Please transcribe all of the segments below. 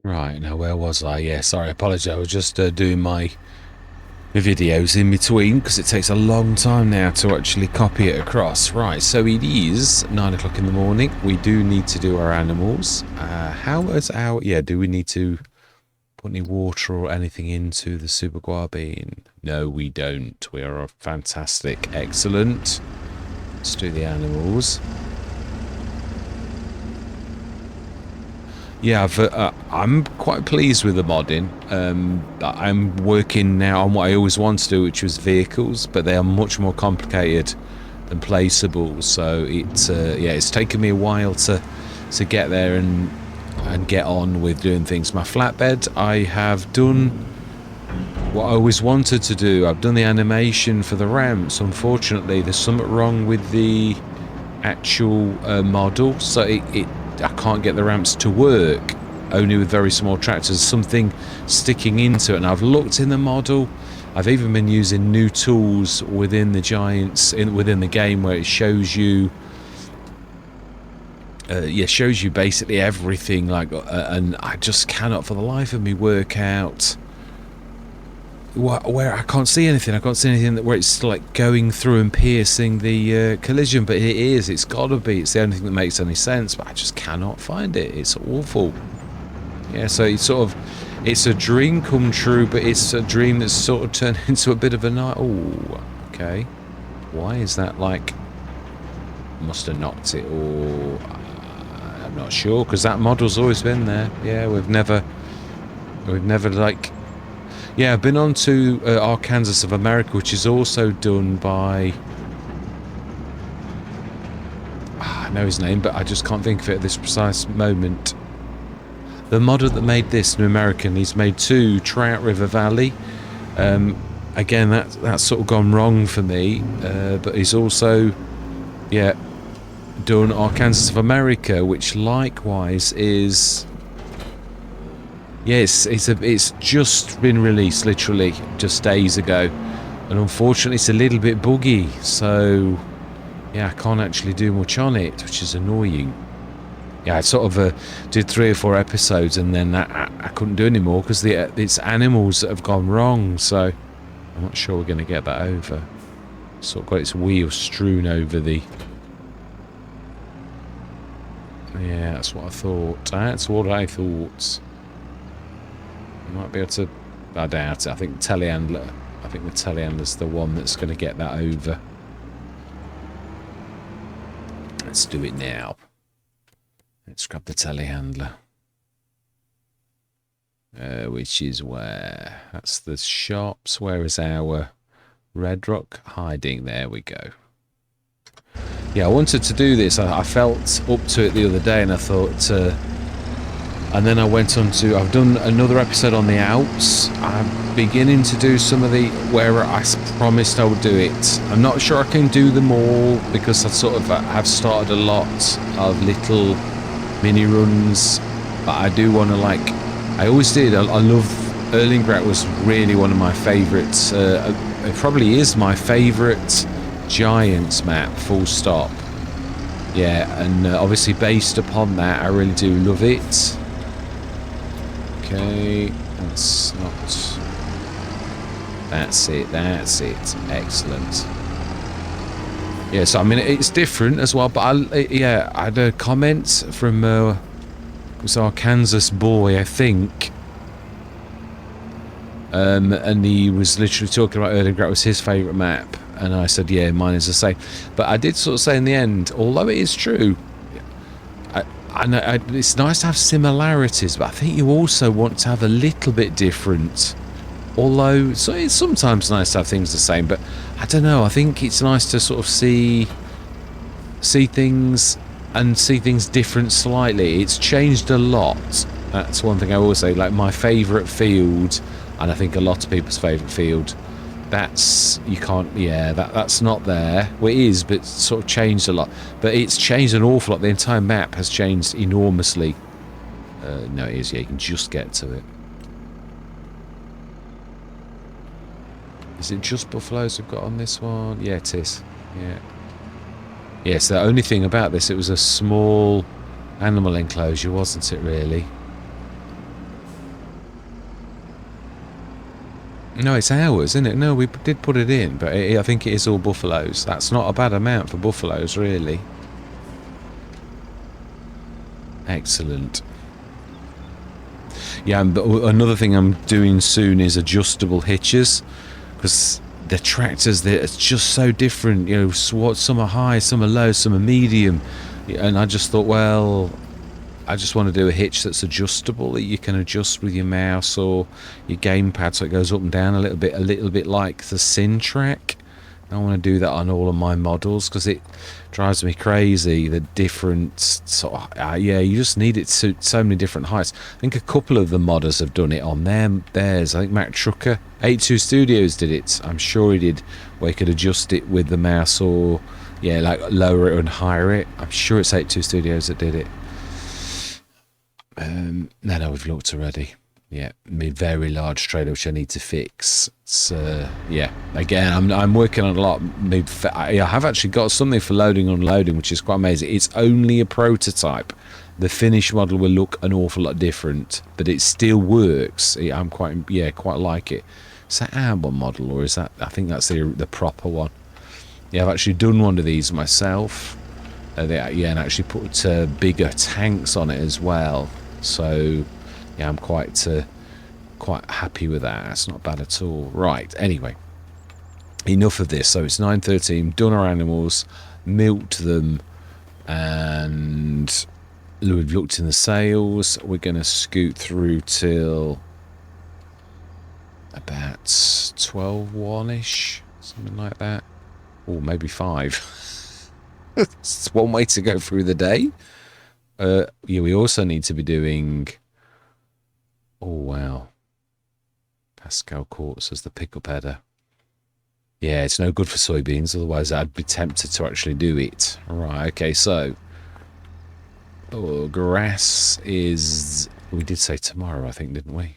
Right, now where was I? Yeah, sorry, I apologise. I was just doing my videos in between because it takes a long time now to actually copy it across. Right, so it is 9 o'clock in the morning. We do need to do our animals. How is our... Yeah, do we need to put any water or anything into the super guar? No, we don't. We are fantastic. Excellent. Let's do the animals. Yeah, I'm quite pleased with the modding. I'm working now on what I always wanted to do, which was vehicles, but they are much more complicated than placeables. So it's taken me a while to get there and get on with doing things. My flatbed, I have done what I always wanted to do. I've done the animation for the ramps. Unfortunately, there's something wrong with the actual model, so I can't get the ramps to work, only with very small tractors. Something sticking into it, and I've looked in the model. I've even been using new tools within the Giants within the game where it shows you shows you basically everything, like and I just cannot for the life of me work out where I can't see anything. I can't see anything where it's like going through and piercing the collision, but it is. It's got to be. It's the only thing that makes any sense, but I just cannot find it. It's awful. Yeah, so it's a dream come true, but it's a dream that's sort of turned into a bit of a night. Oh, okay. Why is that like? Must have knocked it, or I'm not sure, because that model's always been there. Yeah, we've never like. Yeah, I've been on to Arkansas of America, which is also done by... I know his name, but I just can't think of it at this precise moment. The modder that made this, an American, he's made 2, Trout River Valley. Again, that's sort of gone wrong for me, but he's also, yeah, done Arkansas of America, which likewise is... Yes, it's just been released literally just days ago, and unfortunately it's a little bit buggy, so yeah, I can't actually do much on it, which is annoying. Yeah, I sort of did 3 or 4 episodes, and then I couldn't do any more because it's animals that have gone wrong, so I'm not sure we're going to get that over. Sort of got its wheels strewn over the... Yeah, that's what I thought. That's what I thought. Might be able to... I doubt it. I think the telehandler's the one that's going to get that over. Let's do it now. Let's grab the telehandler. Which is where? That's the shops. Where is our Red Rock hiding? There we go. Yeah, I wanted to do this. I felt up to it the other day, and I thought... and then I went on to... I've done another episode on the Alps. I'm beginning to do some of the... where I promised I would do it. I'm not sure I can do them all, because I sort of have started a lot of little mini runs. But I do want to, like... I always did. I love... Erlingrat was really one of my favourites. It probably is my favourite Giants map, full stop. Yeah, and obviously based upon that, I really do love it. Okay, that's not... That's it, excellent. Yeah, so I mean, it's different as well, but I had a comment from, it was our Kansas boy, I think. And he was literally talking about Erlingrat was his favourite map, and I said, yeah, mine is the same. But I did sort of say in the end, although it is true, I know it's nice to have similarities, but I think you also want to have a little bit different. Although, so it's sometimes nice to have things the same, but I don't know. I think it's nice to sort of see things and see things different slightly. It's changed a lot. That's one thing I always say. Like my favourite field, and I think a lot of people's favourite field, that's you can't. Yeah, that's not there. Well, it is, but it's sort of changed a lot. But it's changed an awful lot. The entire map has changed enormously. No, it is. Yeah, you can just get to it. Is it just buffaloes we've got on this one? Yeah, it is. Yeah. Yes, the only thing about this, it was a small animal enclosure, wasn't it, really? No, it's ours, isn't it? No, we did put it in, but I think it is all buffaloes. That's not a bad amount for buffaloes, really. Excellent. Yeah, and another thing I'm doing soon is adjustable hitches, because the tractors, they're just so different. You know, some are high, some are low, some are medium, and I just thought, well, I just want to do a hitch that's adjustable, that you can adjust with your mouse or your gamepad, so it goes up and down a little bit like the Syntrack. I want to do that on all of my models because it drives me crazy, the different sort of, yeah, you just need it to suit so many different heights. I think a couple of the modders have done it on theirs. I think Mac Trucker 82 Studios did it. I'm sure he did, where you could adjust it with the mouse or, yeah, like lower it and higher it. I'm sure it's 82 Studios that did it. No, we've looked already. Yeah, my very large trailer which I need to fix. It's yeah, again, I'm working on a lot. I have actually got something for loading and unloading, which is quite amazing. It's only a prototype. The finished model will look an awful lot different, but it still works. I'm quite like it. Is that our model, or is that? I think that's the proper one. Yeah, I've actually done one of these myself. Yeah, and actually put bigger tanks on it as well. So yeah, I'm quite happy with that. It's not bad at all. Right, anyway, enough of this. So it's 9:13, done our animals, milked them, and we've looked in the sales. We're going to scoot through till about 12:01-ish, something like that. Or maybe 5. It's one way to go through the day. Yeah, we also need to be doing... Oh, wow. Pascal Quartz as the pickup header. Yeah, it's no good for soybeans, otherwise I'd be tempted to actually do it. Right, okay, so... Oh, grass is... We did say tomorrow, I think, didn't we?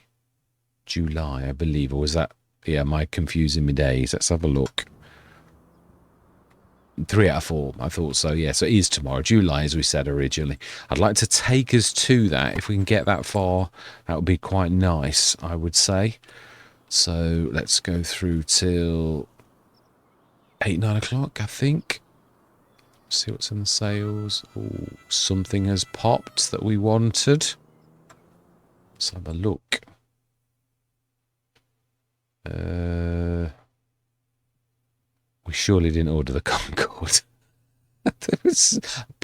July, I believe, or was that... Yeah, am I confusing my days? Let's have a look. 3 out of 4, I thought so. Yeah, so it is tomorrow, July, as we said originally. I'd like to take us to that. If we can get that far, that would be quite nice, I would say. So let's go through till 8, 9 o'clock, I think. See what's in the sales. Oh, something has popped that we wanted. Let's have a look. We surely didn't order the Concorde.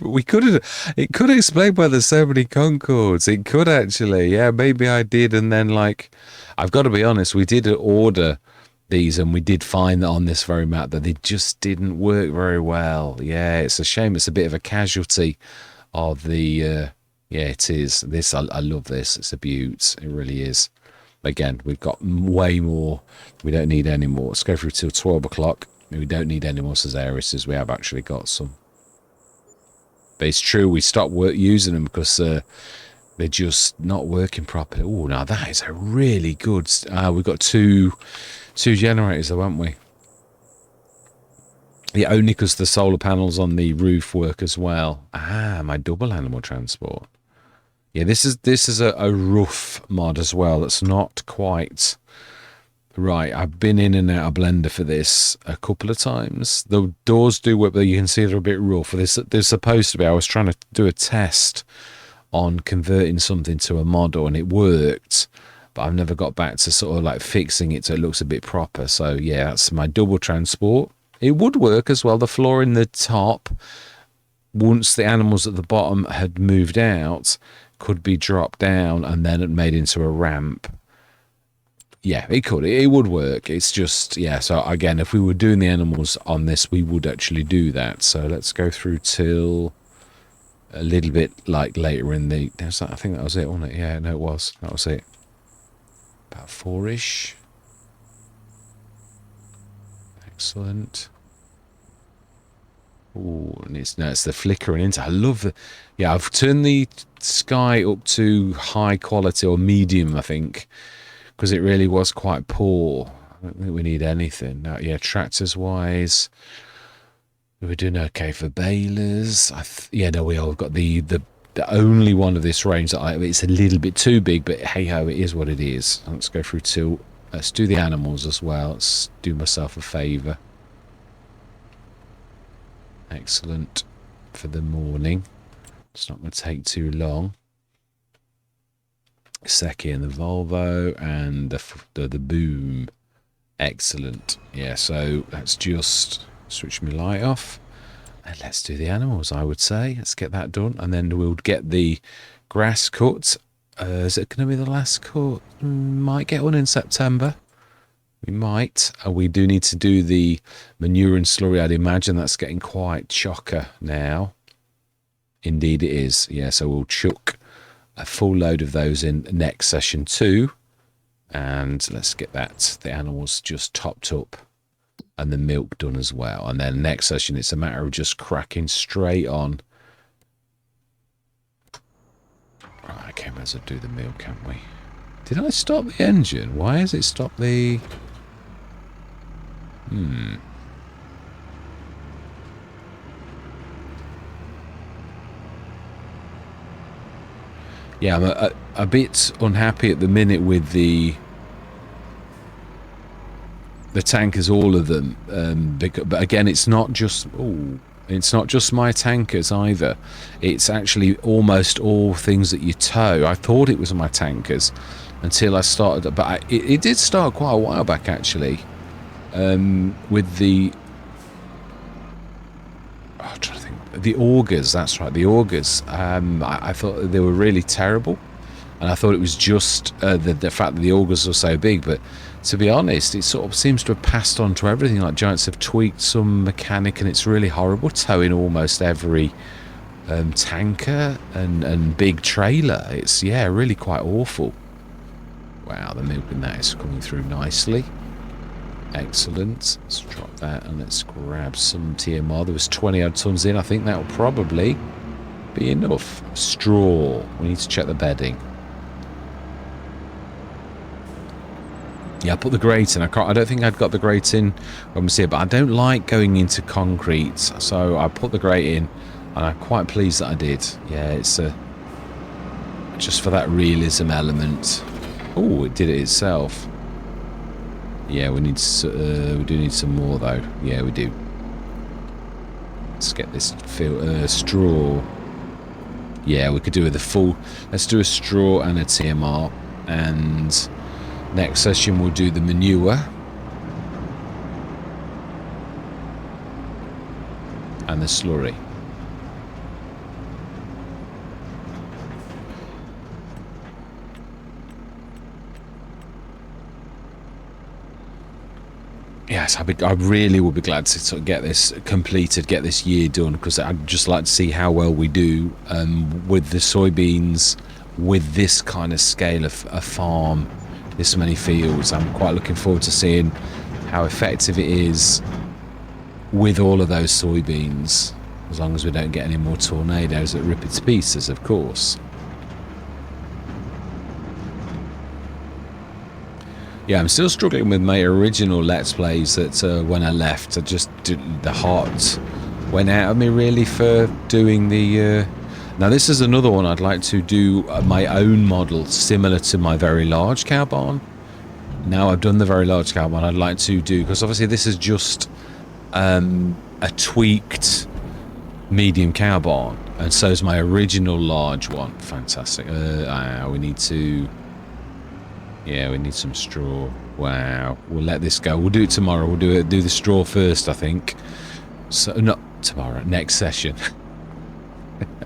We could have. It could explain why there's so many Concords. It could actually. Yeah, maybe I did, and then like, I've got to be honest. We did order these, and we did find that on this very map that they just didn't work very well. Yeah, it's a shame. It's a bit of a casualty of the. Yeah, it is. This I love this. It's a beaut. It really is. Again, we've got way more. We don't need any more. Let's go through till 12 o'clock. We don't need any more Cesarises. We have actually got some. But it's true, we stopped using them because they're just not working properly. Oh, now that is a really good... we've got two generators though, haven't we? Yeah, only because the solar panels on the roof work as well. Ah, my double animal transport. Yeah, this is a rough mod as well. That's not quite... Right, I've been in and out of Blender for this a couple of times. The doors do work, but you can see they're a bit rough. They're supposed to be. I was trying to do a test on converting something to a model, and it worked, but I've never got back to sort of like fixing it so it looks a bit proper. So yeah, that's my double transport. It would work as well. The floor in the top, once the animals at the bottom had moved out, could be dropped down and then made into a ramp. Yeah, it could. It would work. It's just, yeah, so again, if we were doing the animals on this, we would actually do that. So let's go through till a little bit like later in the... I think that was it, wasn't it? Yeah, no, it was. That was it. About 4-ish. Excellent. Oh, and it's the flickering into... I love the... Yeah, I've turned the sky up to high quality or medium, I think, because it really was quite poor. I don't think we need anything. No, yeah, tractors wise, we're doing okay for balers. Yeah, no, we all got the only one of this range that it's a little bit too big, but hey ho, it is what it is. Let's go through till Let's do the animals as well. Let's do myself a favour. Excellent for the morning. It's not going to take too long. Seki and the Volvo and the boom. Excellent. Yeah, so let's just switch my light off. And let's do the animals, I would say. Let's get that done. And then we'll get the grass cut. Is it going to be the last cut? Might get one in September. We might. We do need to do the manure and slurry. I'd imagine that's getting quite chocker now. Indeed it is. Yeah, so we'll chuck a full load of those in next session too. And let's get the animals just topped up and the milk done as well. And then next session, it's a matter of just cracking straight on. Right, okay, might as well do the milk, can't we? Did I stop the engine? Why has it stopped the... Yeah, I'm a bit unhappy at the minute with the tankers, all of them. But again, it's not just my tankers either. It's actually almost all things that you tow. I thought it was my tankers until I started, but it did start quite a while back actually. With the I'm trying to think. The augers, that's right, the augers. I thought they were really terrible, and I thought it was just the fact that the augers were so big. But to be honest, it sort of seems to have passed on to everything. Like Giants have tweaked some mechanic, and it's really horrible towing almost every tanker and big trailer. It's really quite awful. Wow, the milk in that is coming through nicely. Excellent. Let's drop that and let's grab some TMR. There was 20 odd tons in. I think that'll probably be enough. Straw. We need to check the bedding. Yeah, I put the grate in. I don't think I'd got the grate in when we see it, but I don't like going into concrete, so I put the grate in, and I'm quite pleased that I did. Yeah, it's just for that realism element. Oh, it did it itself. Yeah, we do need some more though. Yeah, we do. Let's get this straw. Yeah, we could do with a full. Let's do a straw and a TMR, and next session we'll do the manure and the slurry. Yes, I really would be glad to sort of get this completed, get this year done, because I'd just like to see how well we do with the soybeans, with this kind of scale of a farm, this many fields. I'm quite looking forward to seeing how effective it is with all of those soybeans, as long as we don't get any more tornadoes that rip it to pieces, of course. Yeah, I'm still struggling with my original Let's Plays that when I left, I just the heart went out of me really for doing the... Now this is another one I'd like to do my own model similar to my very large cow barn. Now I've done the very large cow barn, I'd like to do, because obviously this is just a tweaked medium cow barn, and so is my original large one. Fantastic. We need to... Yeah, we need some straw. Wow. We'll let this go. We'll do it tomorrow. We'll do the straw first, I think. So, not tomorrow. Next session.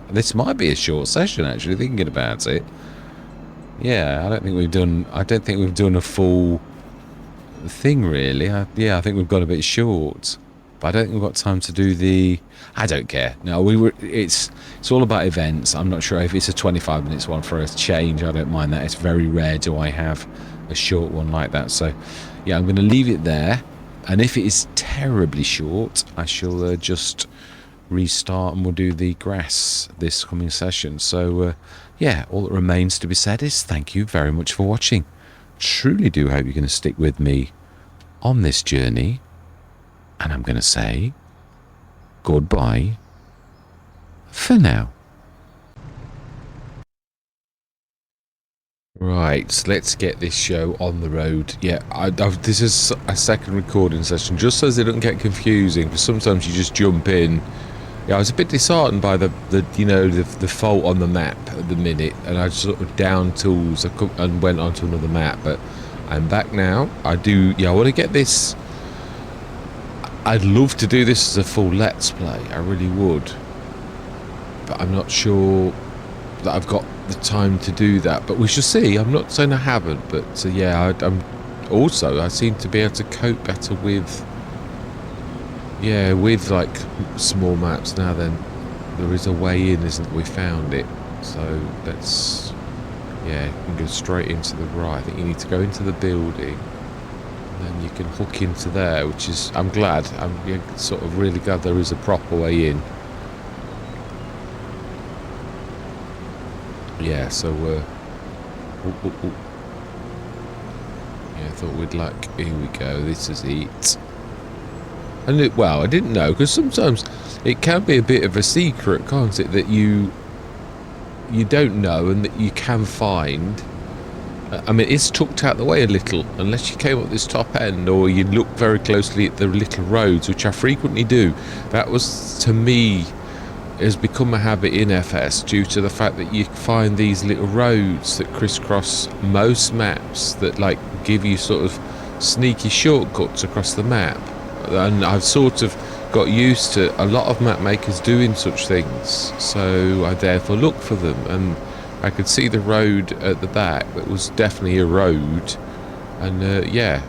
This might be a short session, actually, thinking about it. Yeah, I don't think we've done a full thing, really. I think we've got a bit short. But I don't think we've got time to do the... I don't care. No, it's all about events. I'm not sure if it's a 25 minutes one for a change. I don't mind that. It's very rare do I have a short one like that. So, yeah, I'm going to leave it there. And if it is terribly short, I shall just restart and we'll do the grass this coming session. So, yeah, all that remains to be said is thank you very much for watching. Truly do hope you're going to stick with me on this journey. And I'm going to say goodbye for now. Right, let's get this show on the road. Yeah, this is a second recording session, just so they don't get confusing, because sometimes you just jump in. Yeah, I was a bit disheartened by the fault on the map at the minute, and I just sort of down tools and went onto another map, but I'm back now. I want to get this. I'd love to do this as a full Let's Play, I really would. But I'm not sure that I've got the time to do that, but we shall see. I'm not saying I haven't, but yeah, I seem to be able to cope better with like small maps now. Then there is a way in, isn't there? We found it, so let's you can go straight into the right. I think you need to go into the building and then you can hook into there, which is, I'm sort of really glad there is a proper way in. Yeah, so yeah, I thought we'd here we go, this is it. And I didn't know, because sometimes it can be a bit of a secret, can't it, that you don't know and that you can find. I mean, it's tucked out the way a little, unless you came up this top end or you look very closely at the little roads, which I frequently do. That was, to me, has become a habit in FS due to the fact that you find these little roads that crisscross most maps that like give you sort of sneaky shortcuts across the map, and I've sort of got used to a lot of map makers doing such things, so I therefore look for them, and I could see the road at the back that was definitely a road, and yeah,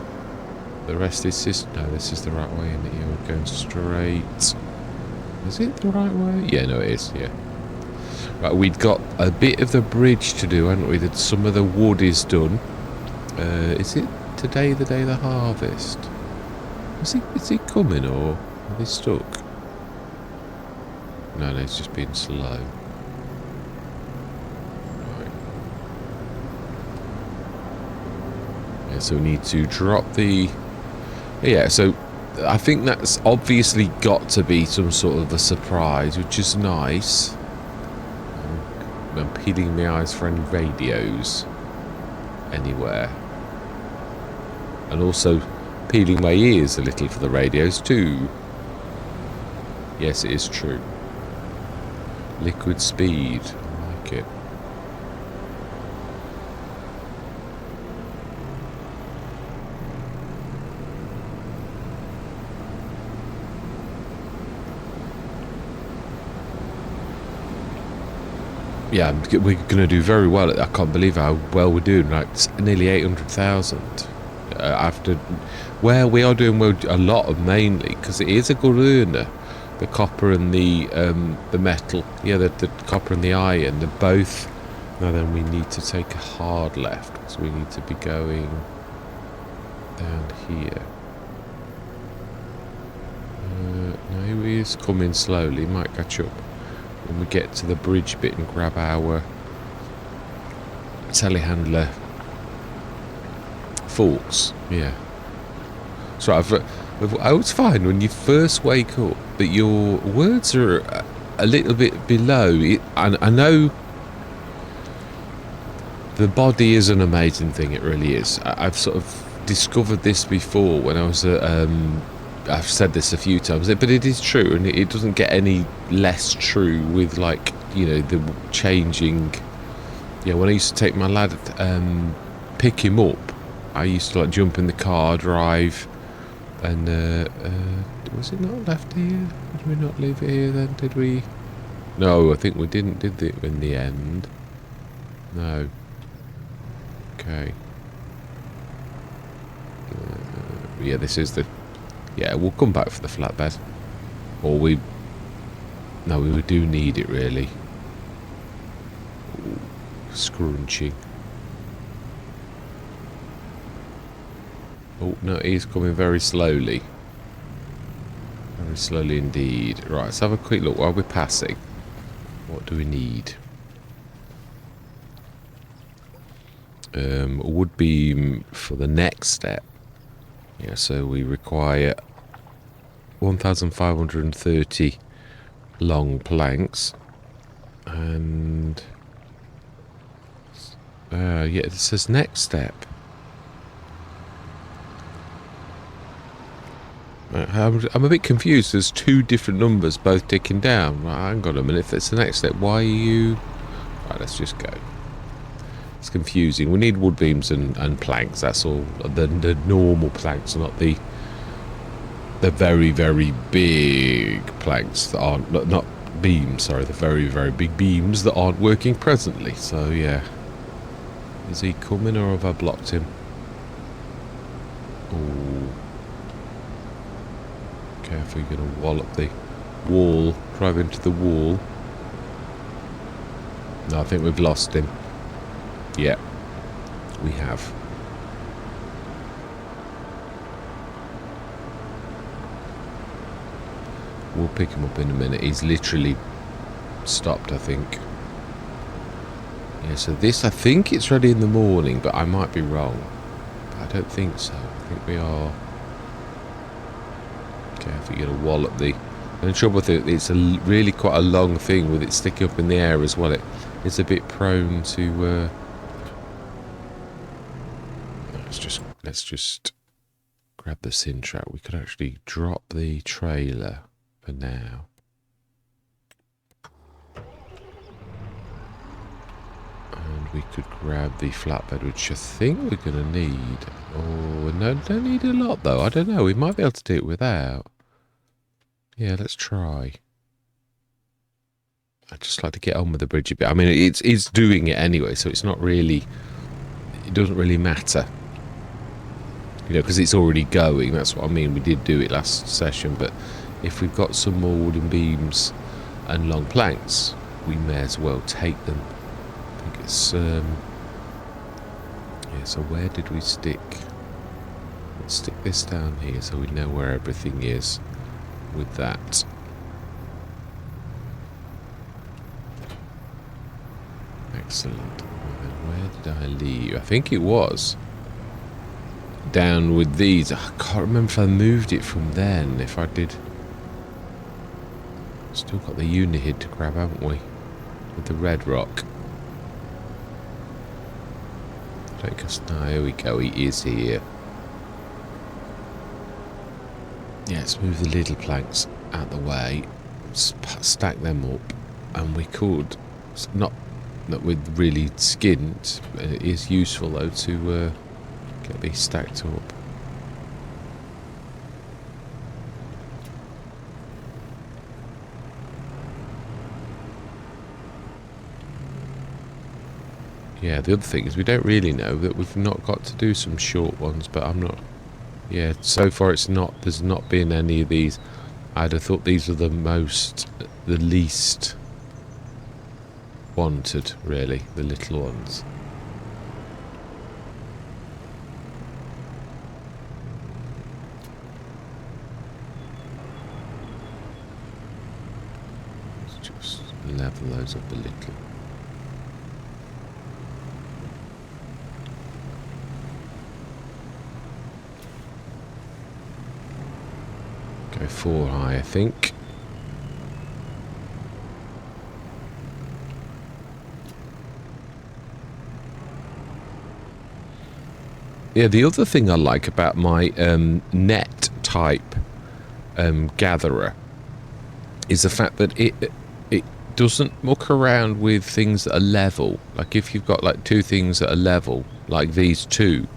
the rest is just, no, this is the right way, and you're going straight. Is it the right way? Yeah, no, it is, yeah. Right, we'd got a bit of the bridge to do, hadn't we? That some of the wood is done. Is it today the day of the harvest? Is he coming, or are they stuck? No, it's just being slow. Right. Yeah, so we need to drop the... Yeah, so... I think that's obviously got to be some sort of a surprise, which is nice. I'm peeling my eyes for any radios anywhere. And also peeling my ears a little for the radios too. Yes, it is true. Liquid speed. I like it. Yeah, we're going to do very well. I can't believe how well we're doing. Like nearly 800,000 after where we are doing well a lot of, mainly because it is a good earner. The copper and the metal, yeah, the copper and the iron, they're both. Now then, we need to take a hard left, so we need to be going down here. No, he is coming slowly. Might catch up when we get to the bridge bit and grab our telehandler forks. Yeah. So I always find when you first wake up that your words are a little bit below. I know the body is an amazing thing. It really is. I've sort of discovered this before when I was I've said this a few times, but it is true, and it doesn't get any less true with, like, you know, the changing. Yeah, when I used to take my lad, pick him up, I used to like jump in the car, drive, and was it not left here? Did we not leave it here then? Did we? No, I think we didn't. Did it in the end? No. Okay. Yeah, this is the. Yeah, we'll come back for the flatbed. Or we... No, we do need it, really. Ooh, scrunching. Oh, no, he's coming very slowly. Very slowly indeed. Right, let's have a quick look while we're passing. What do we need? Wood beam for the next step. Yeah, so we require 1,530 long planks, and Yeah, it says next step. I'm a bit confused. There's two different numbers both ticking down. Right, hang on a minute. If it's the next step, why are you... Right, let's just go. It's confusing. We need wood beams and planks. That's all. The normal planks, not the very, very big planks that aren't... Not beams, sorry. The very, very big beams that aren't working presently. So, yeah. Is he coming or have I blocked him? Oh... Careful, you're going to wallop the wall, drive into the wall. No, I think we've lost him. Yeah, we have. We'll pick him up in a minute. He's literally stopped, I think. Yeah, so this, I think it's ready in the morning, but I might be wrong. But I don't think so. I think we are... Careful, you're going to wallop the... And the trouble with it, it's really quite a long thing with it sticking up in the air as well. It's a bit prone to... Let's just grab the sin track. We could actually drop the trailer for now. And we could grab the flatbed, which I think we're going to need. Oh, no, don't need a lot though. I don't know. We might be able to do it without. Yeah, let's try. I'd just like to get on with the bridge a bit. I mean, it's doing it anyway, so it's not really... It doesn't really matter. You know, because it's already going. That's what I mean. We did do it last session, but if we've got some more wooden beams and long planks, we may as well take them. I think it's... Yeah, so where did we stick? Let's stick this down here so we know where everything is. With that. Excellent. Where did I leave? I think it was down with these. I can't remember if I moved it from then. If I did. Still got the unihid to grab, haven't we? With the red rock. Take us now. Here we go. He is here. Yeah, let's move the little planks out the way, stack them up, and we could, not with really skinned, but it is useful though to get these stacked up. Yeah, the other thing is we don't really know that we've not got to do some short ones, but I'm not... Yeah, so far there's not been any of these. I'd have thought these were the least wanted, really, the little ones. Let's just level those up a little. Go 4 high, I think. Yeah, the other thing I like about my net type gatherer is the fact that it doesn't muck around with things that are level. Like if you've got like 2 things that are level, like these 2,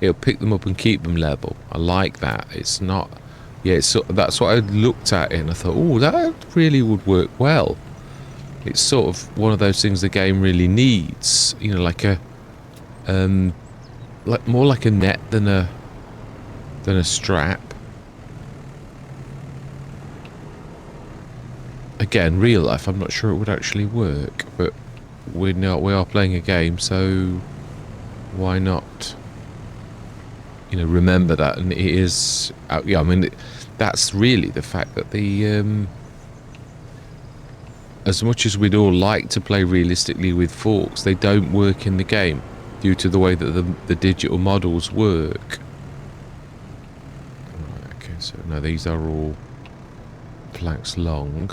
it'll pick them up and keep them level. I like that. It's not... Yeah, so that's what I looked at it and I thought, oh, that really would work well. It's sort of one of those things the game really needs. You know, like a... more like a net than a strap. Again, real life, I'm not sure it would actually work, but we are playing a game, so why not? You know, remember that, and it is. Yeah, I mean, that's really the fact that the. As much as we'd all like to play realistically with forks, they don't work in the game due to the way that the digital models work. Right, okay, so now these are all planks long.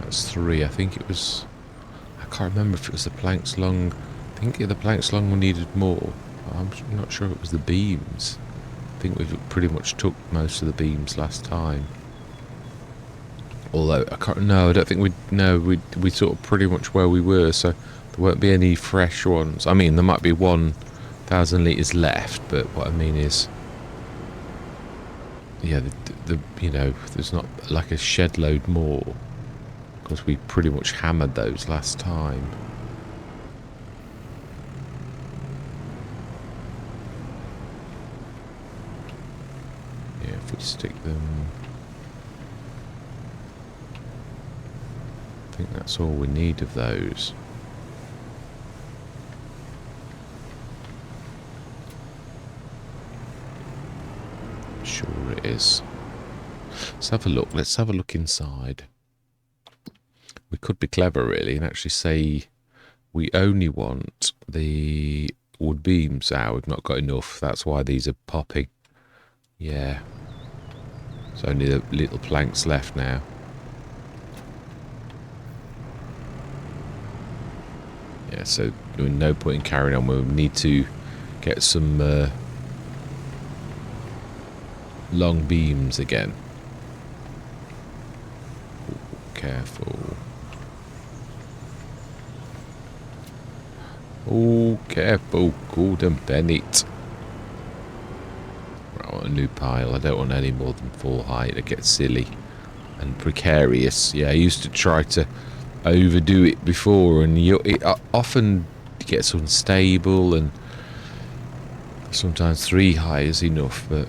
That's 3. I think it was. I can't remember if it was the planks long. I think the planks along we needed more. I'm not sure it was the beams. I think we pretty much took most of the beams last time. Although I can't. No, I don't think we. No, we sort of pretty much where we were. So there won't be any fresh ones. I mean, there might be 1,000 litres left, but what I mean is, yeah, the you know, there's not like a shed load more because we pretty much hammered those last time. Yeah, if we stick them. I think that's all we need of those. Sure it is. Let's have a look. Let's have a look inside. We could be clever really and actually say we only want the wood beams. We've not got enough. That's why these are popping. Yeah. There's only the little planks left now. Yeah, so no point in carrying on. We need to get some long beams again. Ooh, careful. Oh, careful, Gordon Bennett. Right, I want a new pile. I don't want any more than 4 height. It gets silly and precarious. Yeah, I used to try to overdo it before, and it often gets unstable, and sometimes 3 high is enough. But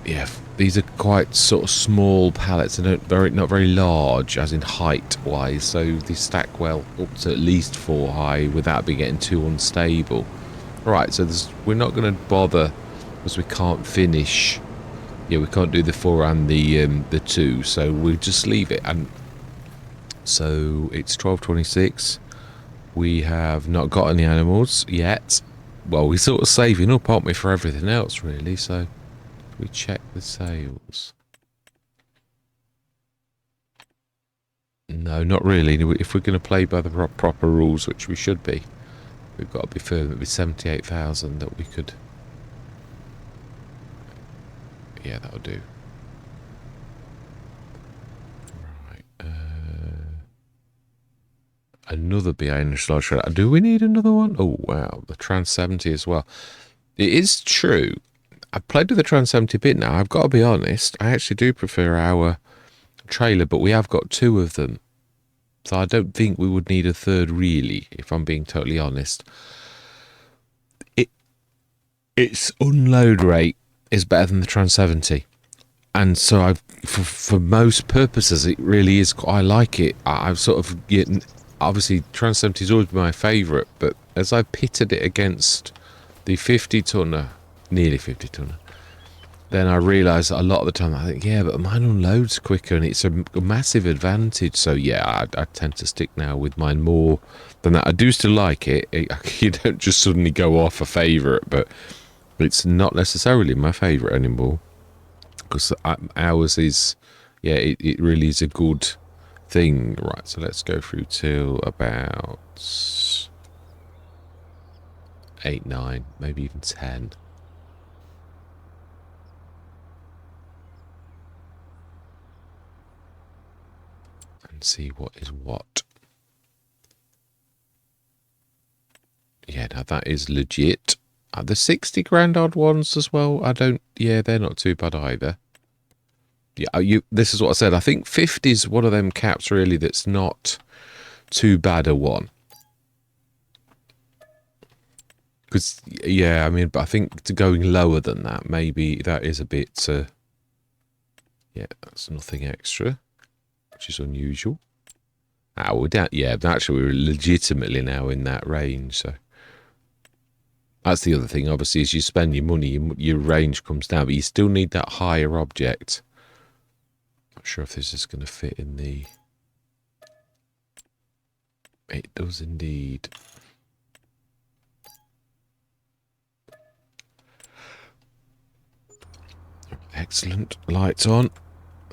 yeah, these are quite sort of small pallets and not very large, as in height wise. So they stack well up to at least 4 high without being getting too unstable. Right, so we're not going to bother because we can't finish. Yeah, we can't do the 4 and the 2, so we'll just leave it. And so it's 12:26. We have not got any animals yet. Well, we're sort of saving up, aren't we, for everything else, really? So we check the sales. No, not really. If we're going to play by the proper rules, which we should be, we've got to be firm. It'd be 78,000 that we could. Yeah, that'll do. Another behind sludge. Do we need another one? Oh wow, the Trans 70 as well. It is true. I've played with the Trans 70 a bit now. I've got to be honest. I actually do prefer our trailer, but we have got 2 of them, so I don't think we would need a third really. If I'm being totally honest, its unload rate is better than the Trans 70. And so for most purposes, it really is. I like it. I've sort of obviously Trans 70 has always been my favourite, but as I pitted it against the 50-tonner, nearly 50-tonner, then I realised that a lot of the time I think, yeah, but mine unloads quicker and it's a massive advantage. So yeah, I tend to stick now with mine more than that. I do still like it. You don't just suddenly go off a favourite, but it's not necessarily my favourite anymore. Because ours is, yeah, it really is a good thing. Right, so let's go through till about 8, 9, maybe even 10. And see what is what. Yeah, now that is legit. The 60 grand odd ones as well, yeah, they're not too bad either. Yeah, this is what I said. I think 50 is one of them caps really that's not too bad a one. Because, yeah, I mean, but I think going lower than that, maybe that is a bit, yeah, that's nothing extra, which is unusual. Yeah, actually we're legitimately now in that range, so. That's the other thing, obviously, as you spend your money, your range comes down, but you still need that higher object. Not sure if this is going to fit in the... It does indeed. Excellent. Lights on.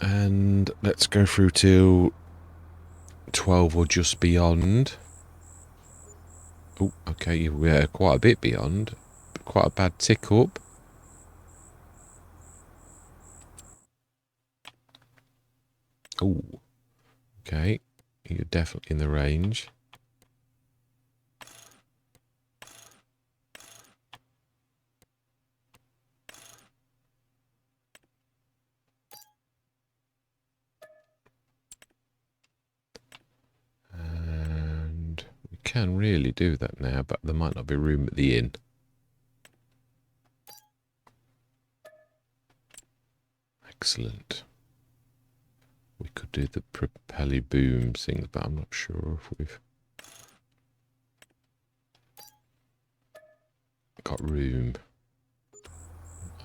And let's go through to 12 or just beyond. Oh, okay, we're quite a bit beyond. Quite a bad tick up. Oh, okay. You're definitely in the range. And we can really do that now, but there might not be room at the inn. Excellent. We could do the propelly boom things, but I'm not sure if we've got room.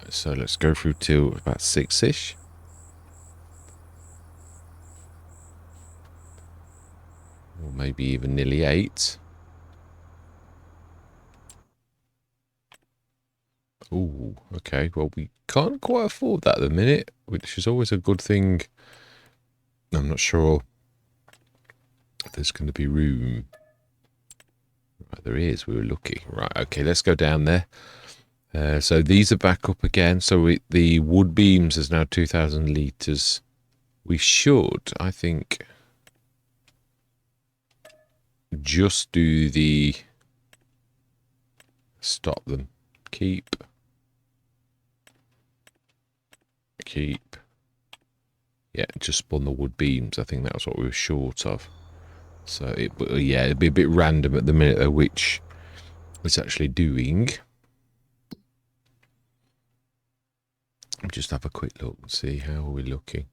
So let's go through till about 6-ish. Or maybe even nearly 8. Oh, okay. Well, we can't quite afford that at the minute, which is always a good thing. I'm not sure if there's going to be room. Right, there is. We were lucky. Right, okay, let's go down there. So these are back up again. So the wood beams is now 2,000 litres. We should, I think, just do the... Stop them. Keep. Yeah, just spun the wood beams. I think that was what we were short of. So, yeah, it'd be a bit random at the minute, though, which it's actually doing. Just have a quick look and see how are we looking.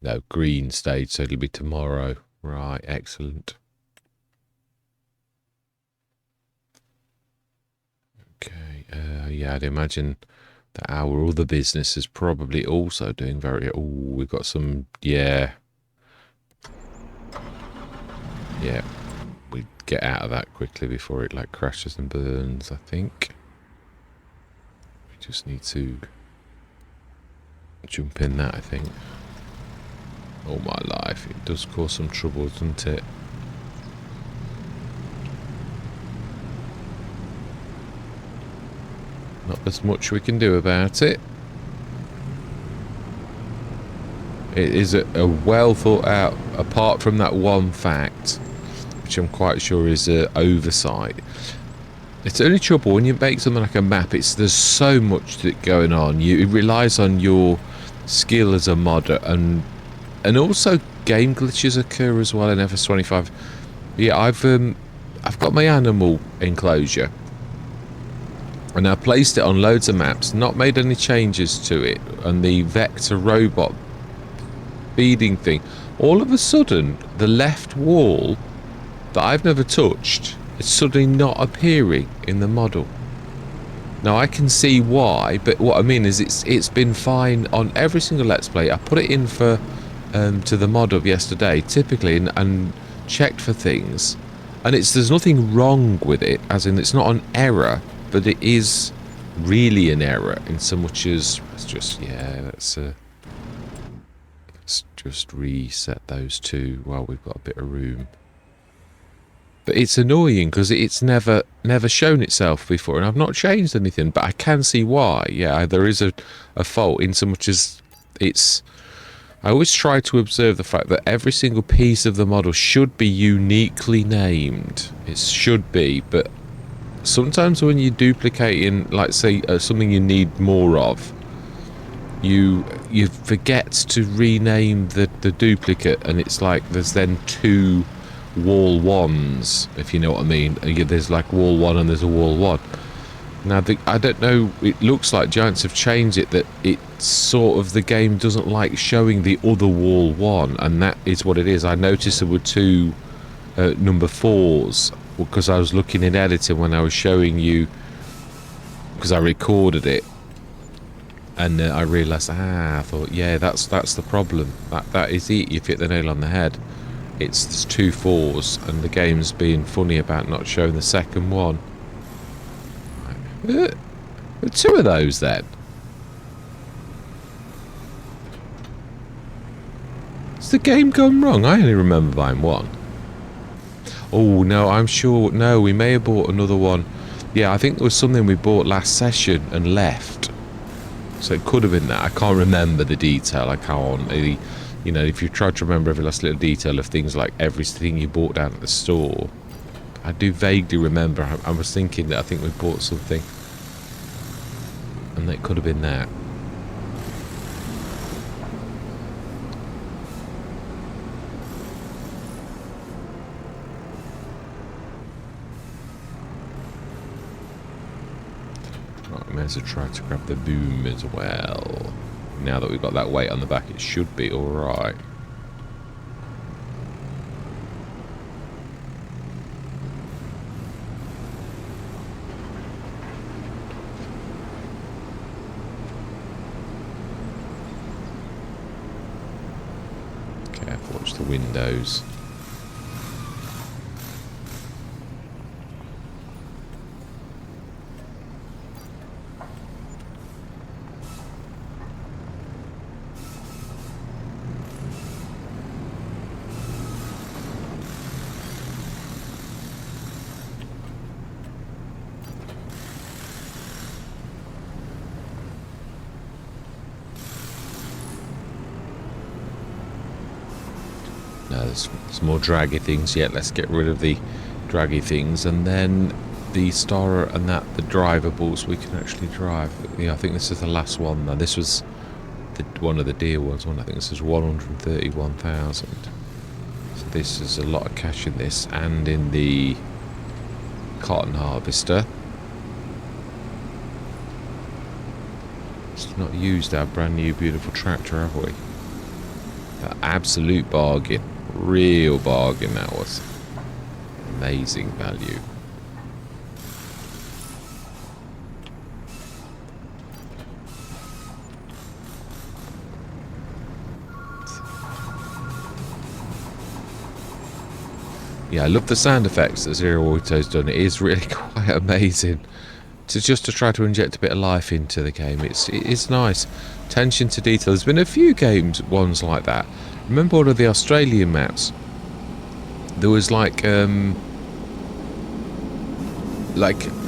No, green stayed, so it'll be tomorrow. Right, excellent. Okay, yeah, I'd imagine that our other business is probably also doing very... Oh, we've got some... Yeah. Yeah, we get out of that quickly before it, like, crashes and burns, I think. We just need to jump in that, I think. Oh, my life. It does cause some trouble, doesn't it? Not as much we can do about it. It is a well thought out, apart from that one fact, which I'm quite sure is an oversight. It's only trouble when you make something like a map. There's so much going on. It relies on your skill as a modder, and also game glitches occur as well in FS25. Yeah, I've got my animal enclosure, and I placed it on loads of maps, not made any changes to it, and the vector robot feeding thing. All of a sudden, the left wall that I've never touched is suddenly not appearing in the model. Now I can see why, but what I mean is it's been fine on every single Let's Play. I put it in for to the mod of yesterday, typically, and checked for things, and there's nothing wrong with it, as in it's not an error, but it is really an error in so much as it's just, yeah, let's just reset those two while we've got a bit of room. But it's annoying because it's never shown itself before, and I've not changed anything, but I can see why. Yeah, there is a fault in so much as it's... I always try to observe the fact that every single piece of the model should be uniquely named. It should be, but sometimes when you're duplicating, like say something you need more of, you forget to rename the duplicate, and it's like there's then two wall ones, if you know what I mean. There's like wall one and there's a wall one. Now I don't know, it looks like Giants have changed it, that it's sort of, the game doesn't like showing the other wall one, and that is what it is. I noticed there were two number 4s because I was looking in editing when I was showing you, because I recorded it, and I realised, I thought, yeah, that's the problem. That is it. You hit the nail on the head. There's two 4s, and the game's being funny about not showing the second one. Two of those then. Has the game gone wrong? I only remember buying one. Oh, no, I'm sure. No, we may have bought another one. Yeah, I think there was something we bought last session and left. So it could have been that. I can't remember the detail. I can't. You know, if you try to remember every last little detail of things like everything you bought down at the store, I do vaguely remember. I was thinking that I think we bought something. And it could have been that. Right, we may as well try to grab the boom as well. Now that we've got that weight on the back, it should be alright. Careful, watch the windows. No, there's more draggy things yet. Let's get rid of the draggy things, and then the star and that the drivables we can actually drive. Yeah, I think this is the last one. Now this was one of the dear ones. I think this is 131,000. So this is a lot of cash in this, and in the cotton harvester. It's not used our brand new beautiful tractor, have we? That absolute bargain. Real bargain that was. Amazing value. Yeah, I love the sound effects that Zero Auto's done. It is really quite amazing. Just to try to inject a bit of life into the game. It's nice. Attention to detail. There's been a few ones like that. Remember one of the Australian maps? There was like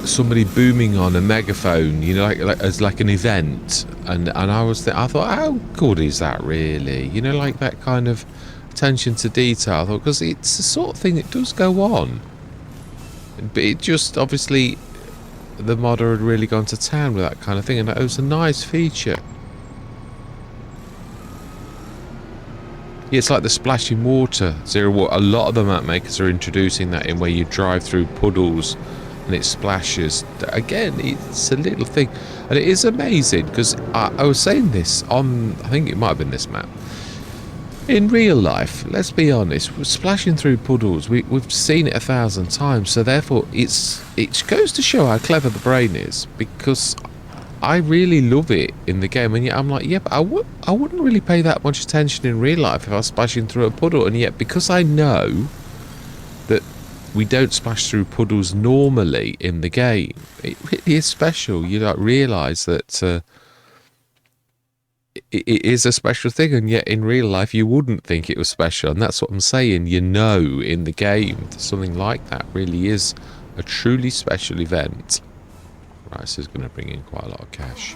somebody booming on a megaphone, you know, like as like an event, and I thought, how good is that really? You know, like that kind of attention to detail. I thought, because it's the sort of thing that does go on, but it just obviously the modder had really gone to town with that kind of thing, and it was a nice feature. Yeah, it's like the splashing water. A lot of the map makers are introducing that in, where you drive through puddles and it splashes. Again, it's a little thing, and it is amazing because I was saying this on, I think it might have been this map. In real life, let's be honest, we're splashing through puddles. We've seen it 1,000 times, so therefore it goes to show how clever the brain is, because I really love it in the game, and yet I'm like, yeah, but I wouldn't really pay that much attention in real life if I was splashing through a puddle, and yet because I know that we don't splash through puddles normally in the game, it really is special. You like realise that it is a special thing, and yet in real life you wouldn't think it was special, and that's what I'm saying. You know, in the game, something like that really is a truly special event. Right, this is going to bring in quite a lot of cash.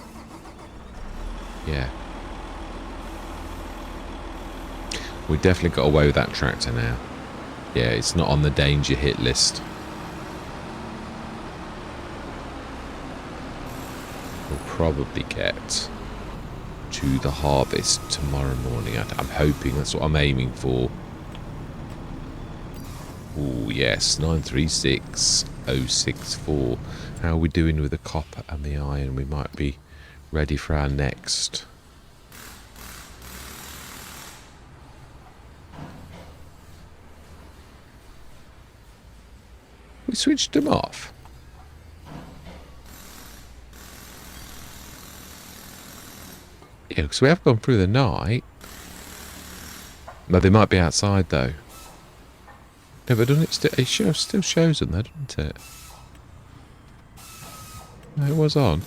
Yeah. We definitely got away with that tractor now. Yeah, it's not on the danger hit list. We'll probably get to the harvest tomorrow morning. I'm hoping, that's what I'm aiming for. Oh yes, 936064. How are we doing with the copper and the iron? We might be ready for our next. We switched them off. Yeah, because we have gone through the night. But they might be outside though. No, but doesn't it still shows them though, doesn't it? No, it was on.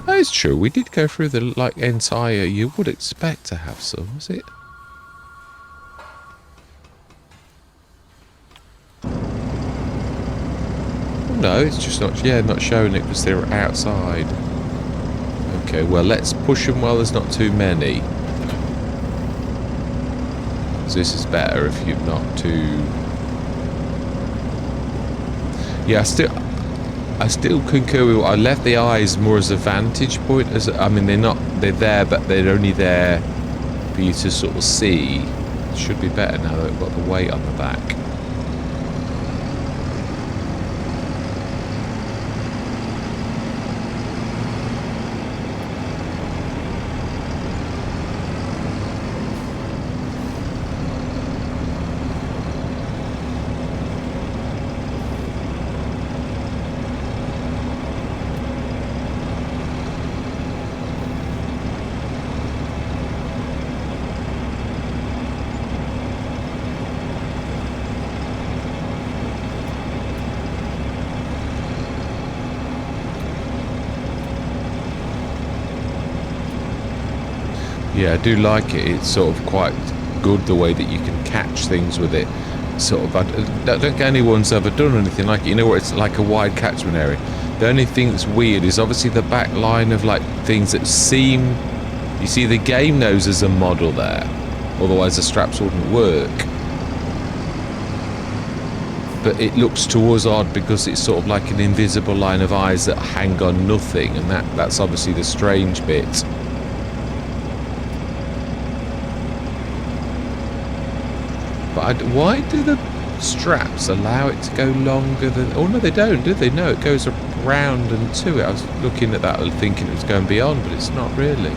That is true. We did go through the entire. You would expect to have some, was it? no, it's just not, yeah, not showing it because they're outside. Okay, well, let's push them while there's not too many. So this is better if you're not too... Yeah, I still concur with... I left the eyes more as a vantage point. As I mean, they're there, but they're only there for you to sort of see. It should be better now that we've got the weight on the back. Yeah, I do like it. It's sort of quite good the way that you can catch things with it. Sort of, I don't think anyone's ever done anything like it. You know what? It's like a wide catchment area. The only thing that's weird is obviously the back line of like things that seem... You see, the game knows there's a model there. Otherwise the straps wouldn't work. But it looks to us odd because it's sort of like an invisible line of eyes that hang on nothing. And that's obviously the strange bit. But why do the straps allow it to go longer than... Oh, no, they don't, do they? No, it goes around and to it. I was looking at that and thinking it was going beyond, but it's not really.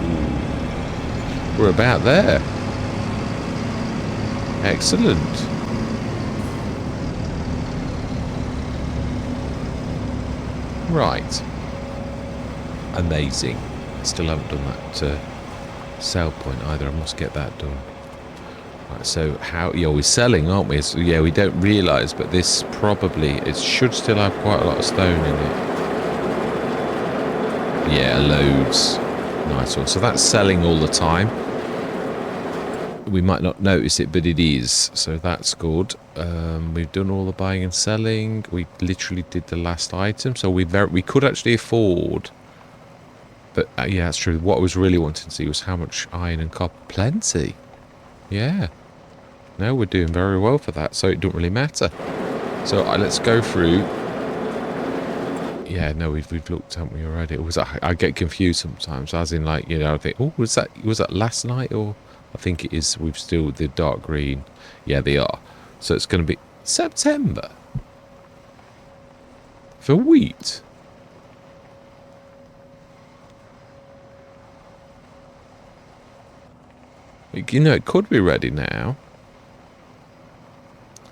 Ooh. We're about there. Excellent. Right. Amazing. Still haven't done that sell point either. I must get that done. Right, so how... Yeah, we're selling, aren't we? So, yeah, we don't realise, but this probably... It should still have quite a lot of stone in it. Yeah, loads. Nice one. So that's selling all the time. We might not notice it, but it is. So that's good. We've done all the buying and selling. We literally did the last item. So we could actually afford... But yeah, that's true. What I was really wanting to see was how much iron and copper. Plenty. Yeah. No, we're doing very well for that, so it don't really matter. So let's go through. Yeah, no, we've looked, haven't we, already? I get confused sometimes, as in like, you know, I think, oh, was that last night, or I think it is. We've still the dark green. Yeah, they are. So it's going to be September for wheat. You know, it could be ready now.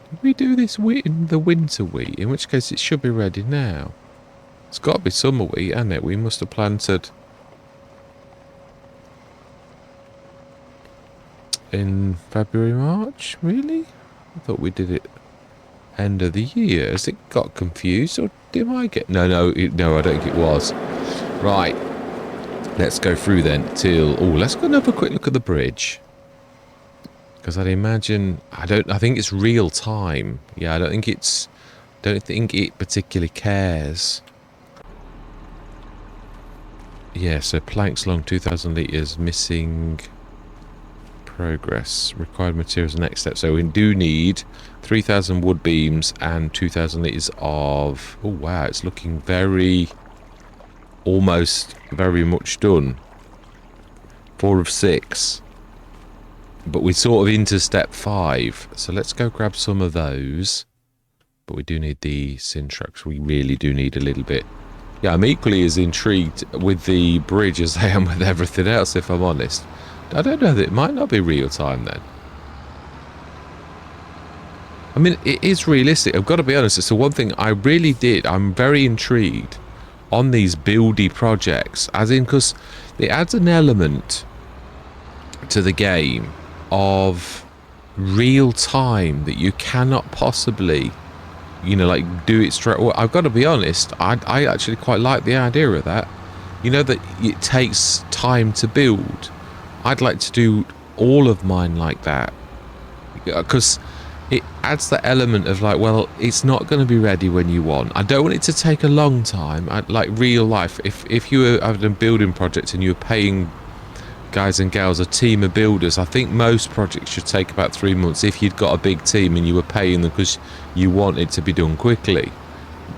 Did we do this wheat in the winter wheat? In which case it should be ready now. It's got to be summer wheat, hasn't it? We must have planted in February, March, really? I thought we did it end of the year. Has it got confused, or did I get... No, I don't think it was. Right. Let's go through then till... Oh, let's go and have a quick look at the bridge. Because I'd imagine... I think it's real time. Yeah, I don't think it particularly cares. Yeah, so planks long, 2,000 litres, missing progress, required materials, next step. So we do need 3,000 wood beams and 2,000 litres of... Oh, wow, it's looking very... Almost very much done. 4 of 6. But we're sort of into step 5. So let's go grab some of those. But we do need the Syntrax. We really do need a little bit. Yeah, I'm equally as intrigued with the bridge as I am with everything else, if I'm honest. I don't know, that it might not be real time then. I mean, it is realistic. I've got to be honest. It's the one thing I really did. I'm very intrigued on these buildy projects. As in, because it adds an element to the game of real time that you cannot possibly, you know, like do it straight. Well, I've got to be honest, I actually quite like the idea of that. You know, that it takes time to build. I'd like to do all of mine like that, because it adds that element of like, well, it's not going to be ready when you want. I don't want it to take a long time. Like real life, if you were having a building project and you were paying guys and gals, a team of builders, I think most projects should take about 3 months if you'd got a big team and you were paying them because you want it to be done quickly.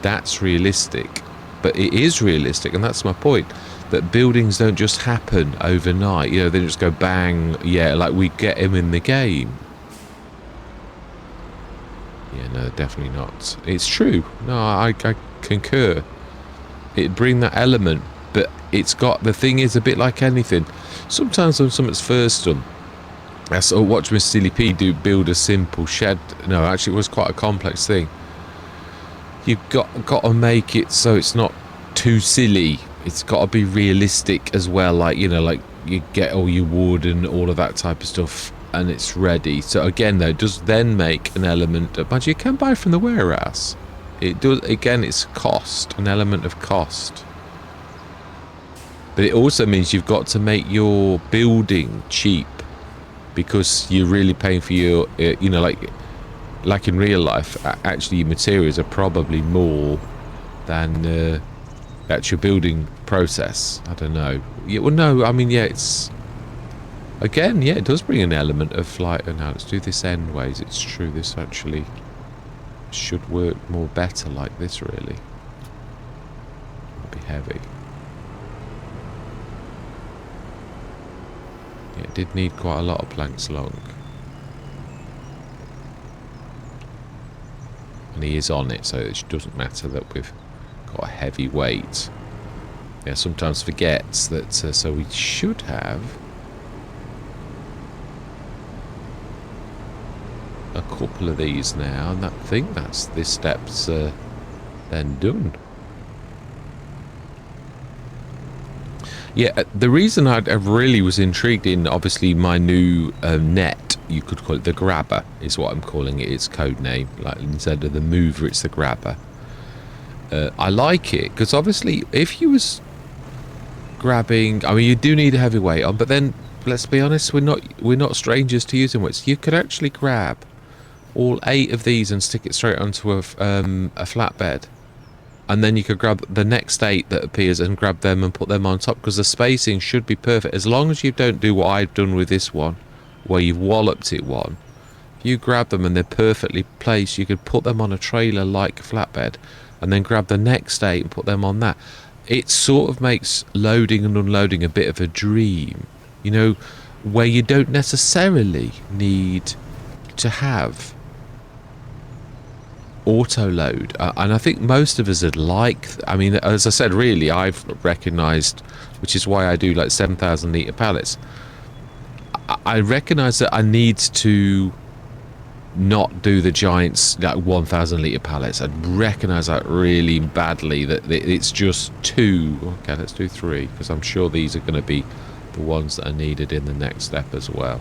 That's realistic. But it is realistic, and that's my point, that buildings don't just happen overnight. You know, they just go bang, yeah, like we get them in the game. Yeah, no, definitely not. It's true. No, I concur. It'd bring that element, but it's got, the thing is, a bit like anything. Sometimes when something's first done, I sort of watch Miss Silly P build a simple shed. No, actually it was quite a complex thing. You've got to make it so it's not too silly. It's got to be realistic as well, like, you know, like you get all your wood and all of that type of stuff and it's ready. So again though, it does then make an element of, but you can buy from the warehouse. It does, again, it's cost, an element of cost. But it also means you've got to make your building cheap, because you're really paying for your, you know, like in real life, actually your materials are probably more than the actual building process. I don't know. Yeah, well, no, I mean, yeah, it's, again, yeah, it does bring an element of like, oh, now let's do this end ways. It's true, this actually should work more better like this, really. It'll be heavy. Yeah, it did need quite a lot of planks long. And he is on it, so it doesn't matter that we've got a heavy weight. Yeah, sometimes forgets that, so we should have a couple of these now, and I think that's, this step's then done. Yeah, the reason I really was intrigued in, obviously, my new net, you could call it the grabber, is what I'm calling it, its code name. Like, instead of the mover, it's the grabber. I like it, because obviously, if you was grabbing, I mean, you do need a heavy weight on, but then, let's be honest, we're not strangers to using weights. You could actually grab all 8 of these and stick it straight onto a flatbed. And then you could grab the next 8 that appears and grab them and put them on top, because the spacing should be perfect. As long as you don't do what I've done with this one, where you've walloped it one. If you grab them and they're perfectly placed, you could put them on a trailer like a flatbed, and then grab the next 8 and put them on that. It sort of makes loading and unloading a bit of a dream, you know, where you don't necessarily need to have auto load, and I think most of us would like, I mean, as I said, really, I've recognized, which is why I do like 7,000 litre pallets. I recognize that I need to not do the giants like 1,000 litre pallets. I recognize that really badly, that it's just 2. Okay, let's do 3, because I'm sure these are going to be the ones that are needed in the next step as well.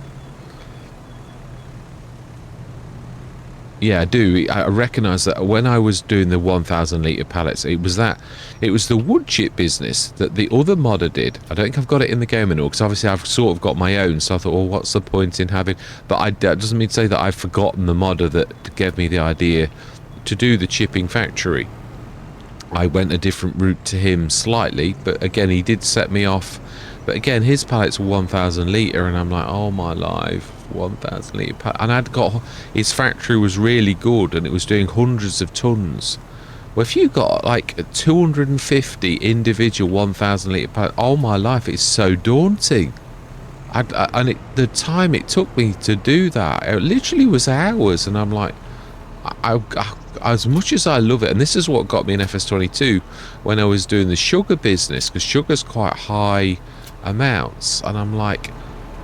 Yeah, I do. I recognise that when I was doing the 1,000 litre pallets, it was the wood chip business that the other modder did. I don't think I've got it in the game anymore, because obviously I've sort of got my own, so I thought, well, what's the point in having... But that doesn't mean to say that I've forgotten the modder that gave me the idea to do the chipping factory. I went a different route to him slightly, but again, he did set me off. But again, his pallets were 1,000 litre, and I'm like, oh my life, 1,000 litre pallet. And I'd got, his factory was really good, and it was doing hundreds of tons. Well, if you got like 250 individual 1,000 litre pallets, oh my life, it's so daunting. The time it took me to do that, it literally was hours, and I'm like, as much as I love it, and this is what got me in FS25 when I was doing the sugar business, because sugar's quite high amounts, and I'm like,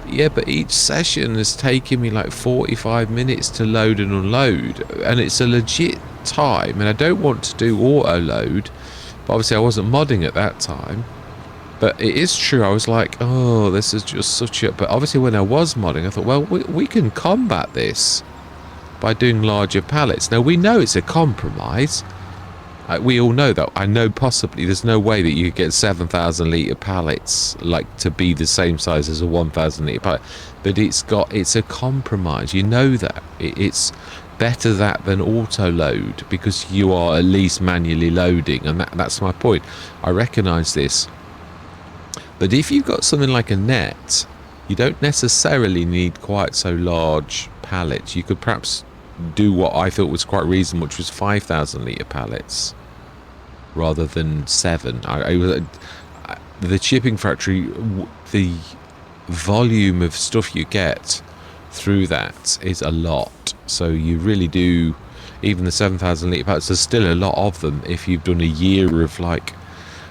yeah, but each session is taking me like 45 minutes to load and unload, and it's a legit time, and I don't want to do auto load, but obviously I wasn't modding at that time. But it is true, I was like, oh, this is just such a... But obviously when I was modding, I thought, well, we can combat this by doing larger pallets. Now, we know it's a compromise. We all know that. I know possibly there's no way that you could get 7,000 litre pallets like to be the same size as a 1,000 litre pallet. But it's a compromise. You know that. better that than auto load, because you are at least manually loading, and that's my point. I recognise this. But if you've got something like a net, you don't necessarily need quite so large pallets. You could perhaps do what I thought was quite reasonable, which was 5,000 litre pallets rather than 7. The shipping factory, the volume of stuff you get through that is a lot. So you really do, even the 7,000 litre pallets, there's still a lot of them if you've done a year of like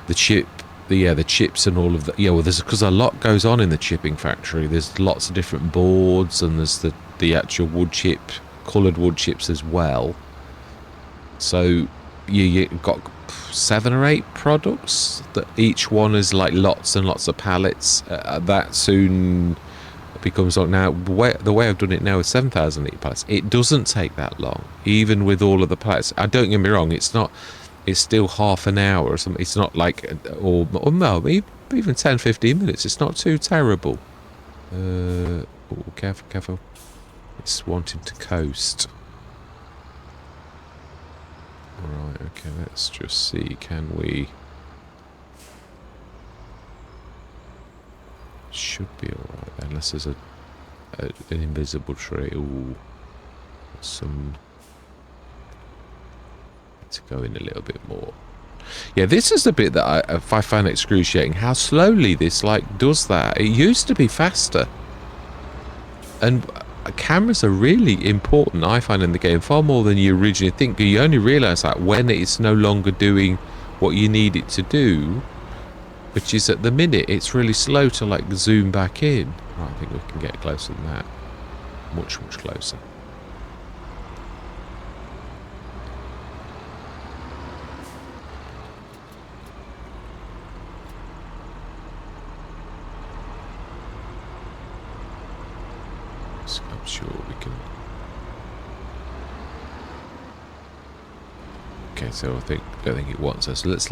the chips and all of that. Yeah, well, there's because a lot goes on in the chipping factory. There's lots of different boards, and there's the actual wood chip, coloured wood chips as well. So you got 7 or 8 products that each one is like lots and lots of pallets. That soon becomes like, now the way I've done it now with 7,000 litre pallets, it doesn't take that long, even with all of the pallets. Don't get me wrong, it's still half an hour or something. It's not like, or no, even 10-15 minutes. It's not too terrible. Oh, careful. It's wanting to coast. Right, okay, let's just see. Can we... Should be alright then, unless there's an invisible tree. Ooh, some... to go in a little bit more. Yeah, this is the bit that I find excruciating. How slowly this like does that. It used to be faster. And cameras are really important, I find, in the game, far more than you originally think. But you only realise that when it's no longer doing what you need it to do, which is at the minute it's really slow to like zoom back in. Right, I think we can get closer than that. Much closer. I'm sure we can. Okay, so I don't think it wants us. Let's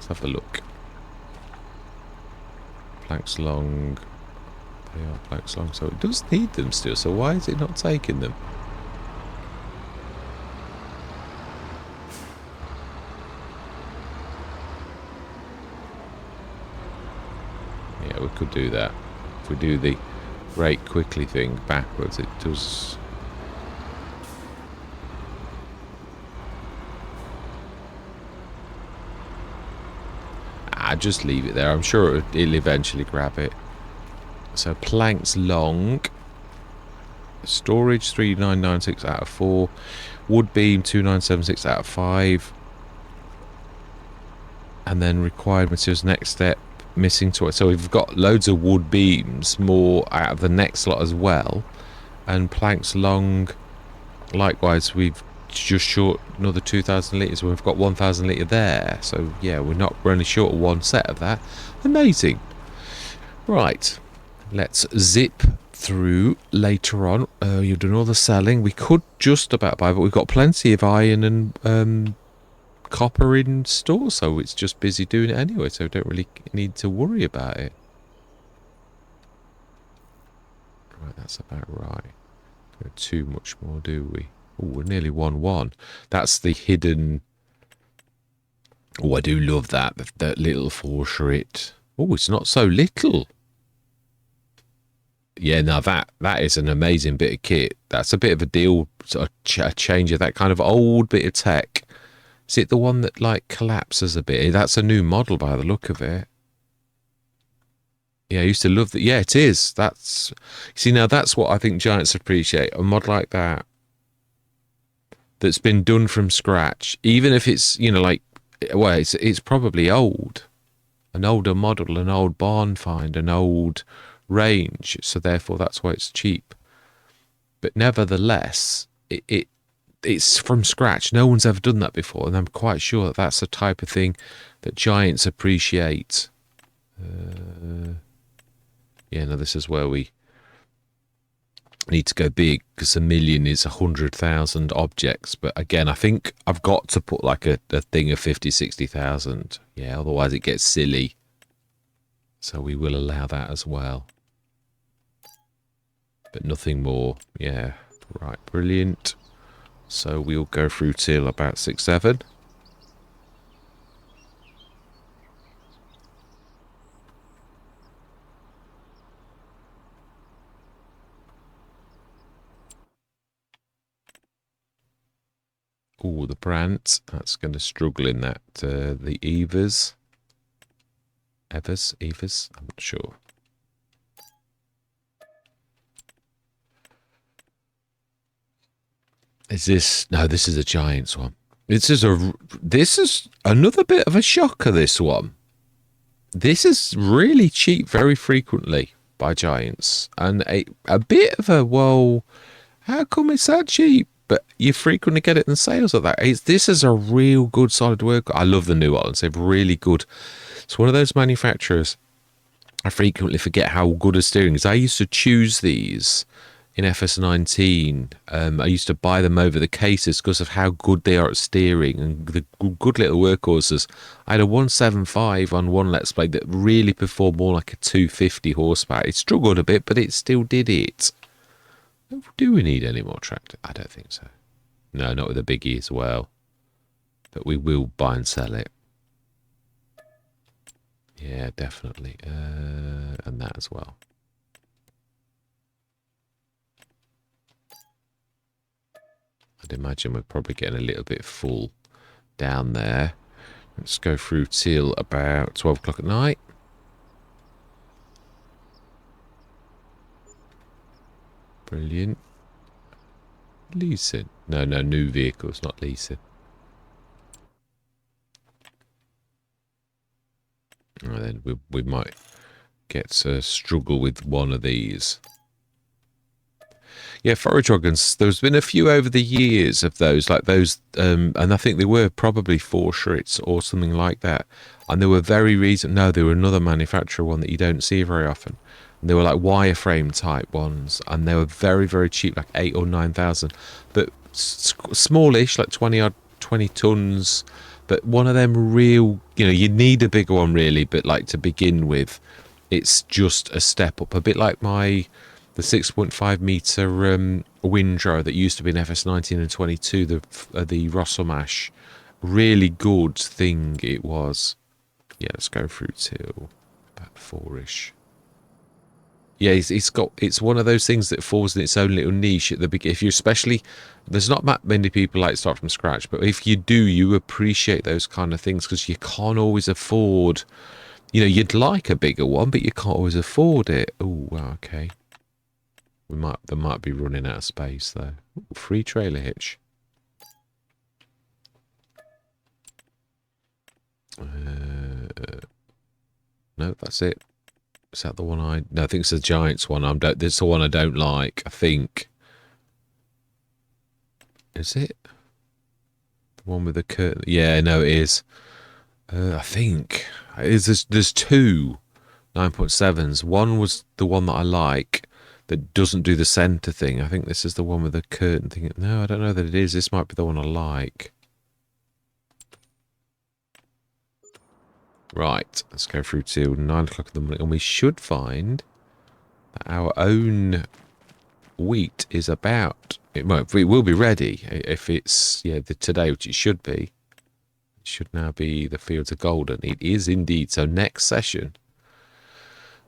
have a look. Planks long. They are planks long, so it does need them still. So why is it not taking them? Yeah, we could do that. If we do the rate quickly thing backwards, it does. Just leave it there. I'm sure it'll eventually grab it. So planks long. Storage 3996 out of 4. Wood beam 2976 out of 5. And then required materials next step. Missing to it. So we've got loads of wood beams, more out of the next lot as well. And planks long, likewise, we've just short another 2,000 litres. We've got 1,000 litre there. So yeah, we're only short of one set of that. Amazing. Right, let's zip through later on. You've done all the selling. We could just about buy, but we've got plenty of iron and copper in store, so it's just busy doing it anyway, so we don't really need to worry about it. Right, that's about right. Don't too much more, do we? Oh, we're nearly 1-1. That's the hidden... Oh, I do love that little foreshrit. Oh, it's not so little. Yeah, now that is an amazing bit of kit. That's a bit of a deal, sort of a change of that kind of old bit of tech. Is it the one that like collapses a bit? That's a new model by the look of it. Yeah, I used to love that. Yeah, it is. See, now that's what I think giants appreciate. A mod like that that's been done from scratch, even if it's, you know, like, well, it's probably old, an older model, an old barn find, an old range, so therefore that's why it's cheap. But nevertheless, it's from scratch. No one's ever done that before, and I'm quite sure that that's the type of thing that giants appreciate. Yeah, no, this is where we need to go big, because 1 million is 100,000 objects. But again, I think I've got to put like a thing of 50,000-60,000. Yeah, otherwise it gets silly. So we will allow that as well. But nothing more. Yeah, Right, brilliant. So we'll go through till about 6, 7. Oh, the Brant. That's going to struggle in that. The Evers. Evers? I'm not sure. Is this... No, this is a Giants one. This is another bit of a shocker, this one. This is really cheap very frequently by Giants. And a bit of a, well, how come it's that cheap? But you frequently get it in sales like that. This is a real good solid work. I love the New Orleans. They're really good. It's one of those manufacturers. I frequently forget how good a steering is. I used to choose these in FS19. I used to buy them over the cases because of how good they are at steering and the good little workhorses. I had a 175 on one Let's Play that really performed more like a 250 horsepower. It struggled a bit, but it still did it. Do we need any more tractor? I don't think so. No, not with a biggie as well. But we will buy and sell it. Yeah, definitely. And that as well. I'd imagine we're probably getting a little bit full down there. Let's go through till about 12 o'clock at night. Brilliant. Leasing. No, new vehicles, not leasing. And then we might get to struggle with one of these. Yeah, forage wagons. There's been a few over the years of those, like those, and I think they were probably 4 Schrits or something like that. And they were very recent. No, they were another manufacturer one that you don't see very often. And they were like wireframe type ones, and they were very, very cheap, like 8,000 or 9,000, but smallish, like 20 tons. But one of them real, you need a bigger one really, but like to begin with, it's just a step up, a bit like the 6.5 meter windrow that used to be in FS19 and 22, the Rossomash. Really good thing it was. Yeah, let's go through till about 4-ish. Yeah, it's one of those things that falls in its own little niche at the beginning. If you're especially, there's not that many people like to start from scratch, but if you do, you appreciate those kind of things because you can't always afford. You'd like a bigger one, but you can't always afford it. Oh, wow, okay. They might be running out of space though. Ooh, free trailer hitch. No, that's it. Is that the one no, I think it's the Giants one. This is the one I don't like, I think. Is it? The one with the curtain? Yeah, no, it is. I think. There's 2 9.7s. One was the one that I like that doesn't do the centre thing. I think this is the one with the curtain thing. No, I don't know that it is. This might be the one I like. Right, let's go through till 9 o'clock in the morning, and we should find that our own wheat is about. It will be ready if it's today, which it should be. It should now be the fields are golden. It is indeed. So next session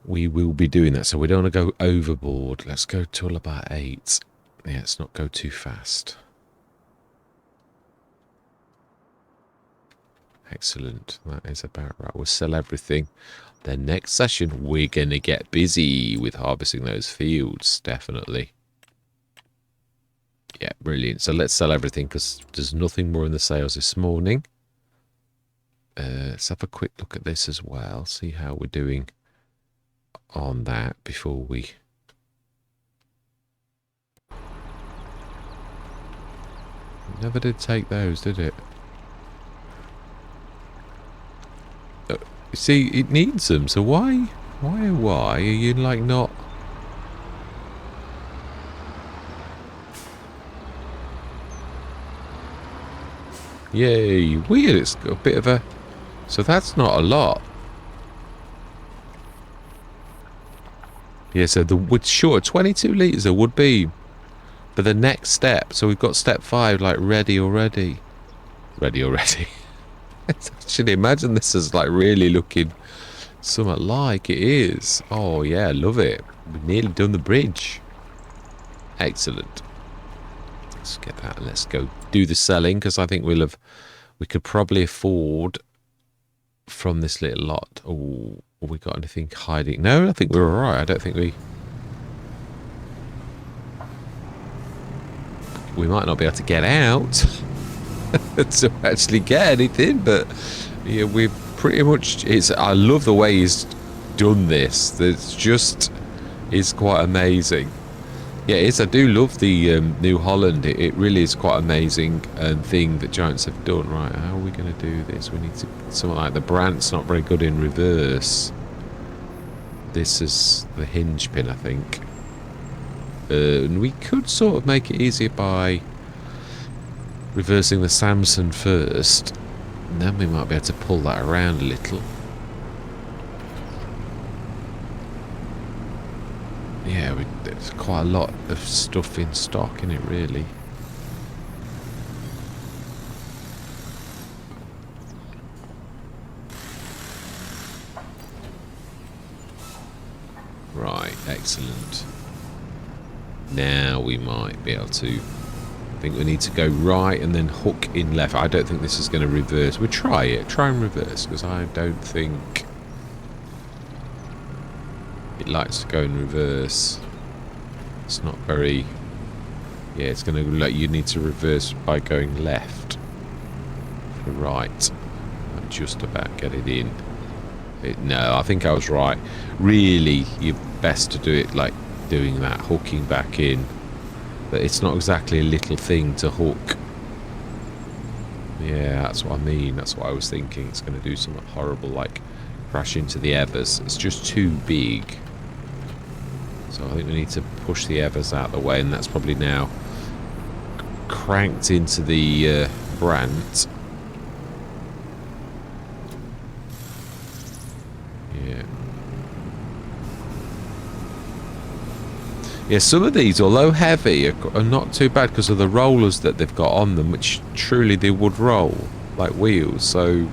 we will be doing that. So we don't want to go overboard. Let's go till about 8. Yeah, let's not go too fast. Excellent. That is about right. We'll sell everything. Then next session, we're going to get busy with harvesting those fields. Definitely. Yeah, brilliant. So let's sell everything because there's nothing more in the sales this morning. Let's have a quick look at this as well. See how we're doing on that before we... Never did take those, did it? See, it needs them, so why are you like not? Yay, weird, it's got a bit of a... So that's not a lot. Yeah, so with short 22 litres there would be But the next step, so we've got step 5, like, ready already. Ready already. Actually, imagine this as, like, really looking somewhat like it is. Oh, yeah, love it. We've nearly done the bridge. Excellent. Let's get that. Let's go do the selling, because I think we could probably afford from this little lot. Oh, have we got anything hiding? No, I think we're all right. I don't think we might not be able to get out to actually get anything, but yeah, we're pretty much. I love the way he's done this. It's quite amazing. Yeah, it is. I do love the New Holland. It really is quite amazing thing that Giants have done. Right, how are we going to do this? We need to something like the Brandt's not very good in reverse. This is the hinge pin, I think. And we could sort of make it easier by reversing the Samson first, and then we might be able to pull that around a little. Yeah, there's quite a lot of stuff in stock, isn't it, really? Right, excellent. Now we might be able to. I think we need to go right and then hook in left. I don't think this is going to reverse. We'll try it. Try and reverse, because I don't think it likes to go in reverse. It's not very... Yeah, it's going to let you need to reverse by going left for right. I'm just about get it in. No, I think I was right. Really, you're best to do it like doing that, hooking back in. But it's not exactly a little thing to hook. Yeah, that's what I mean. That's what I was thinking. It's going to do something horrible, like crash into the Evers. It's just too big. So I think we need to push the Evers out of the way, and that's probably now cranked into the Brandt. Yeah. Yeah, some of these, although heavy, are not too bad because of the rollers that they've got on them, which truly they would roll like wheels. So,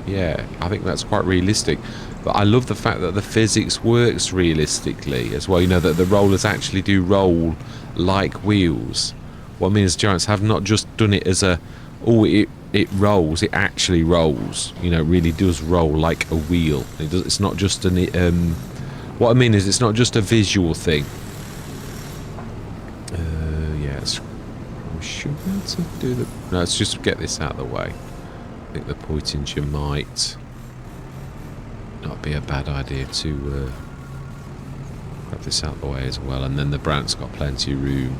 yeah, I think that's quite realistic. But I love the fact that the physics works realistically as well. You know, that the rollers actually do roll like wheels. What I mean is Giants have not just done it as a, oh, it rolls. It actually rolls. You know, it really does roll like a wheel. It's not just an... what I mean is it's not just a visual thing. We should be able to do the... No, let's just get this out of the way. I think the Poitinger might not be a bad idea to have this out of the way as well. And then the Brandt's got plenty of room.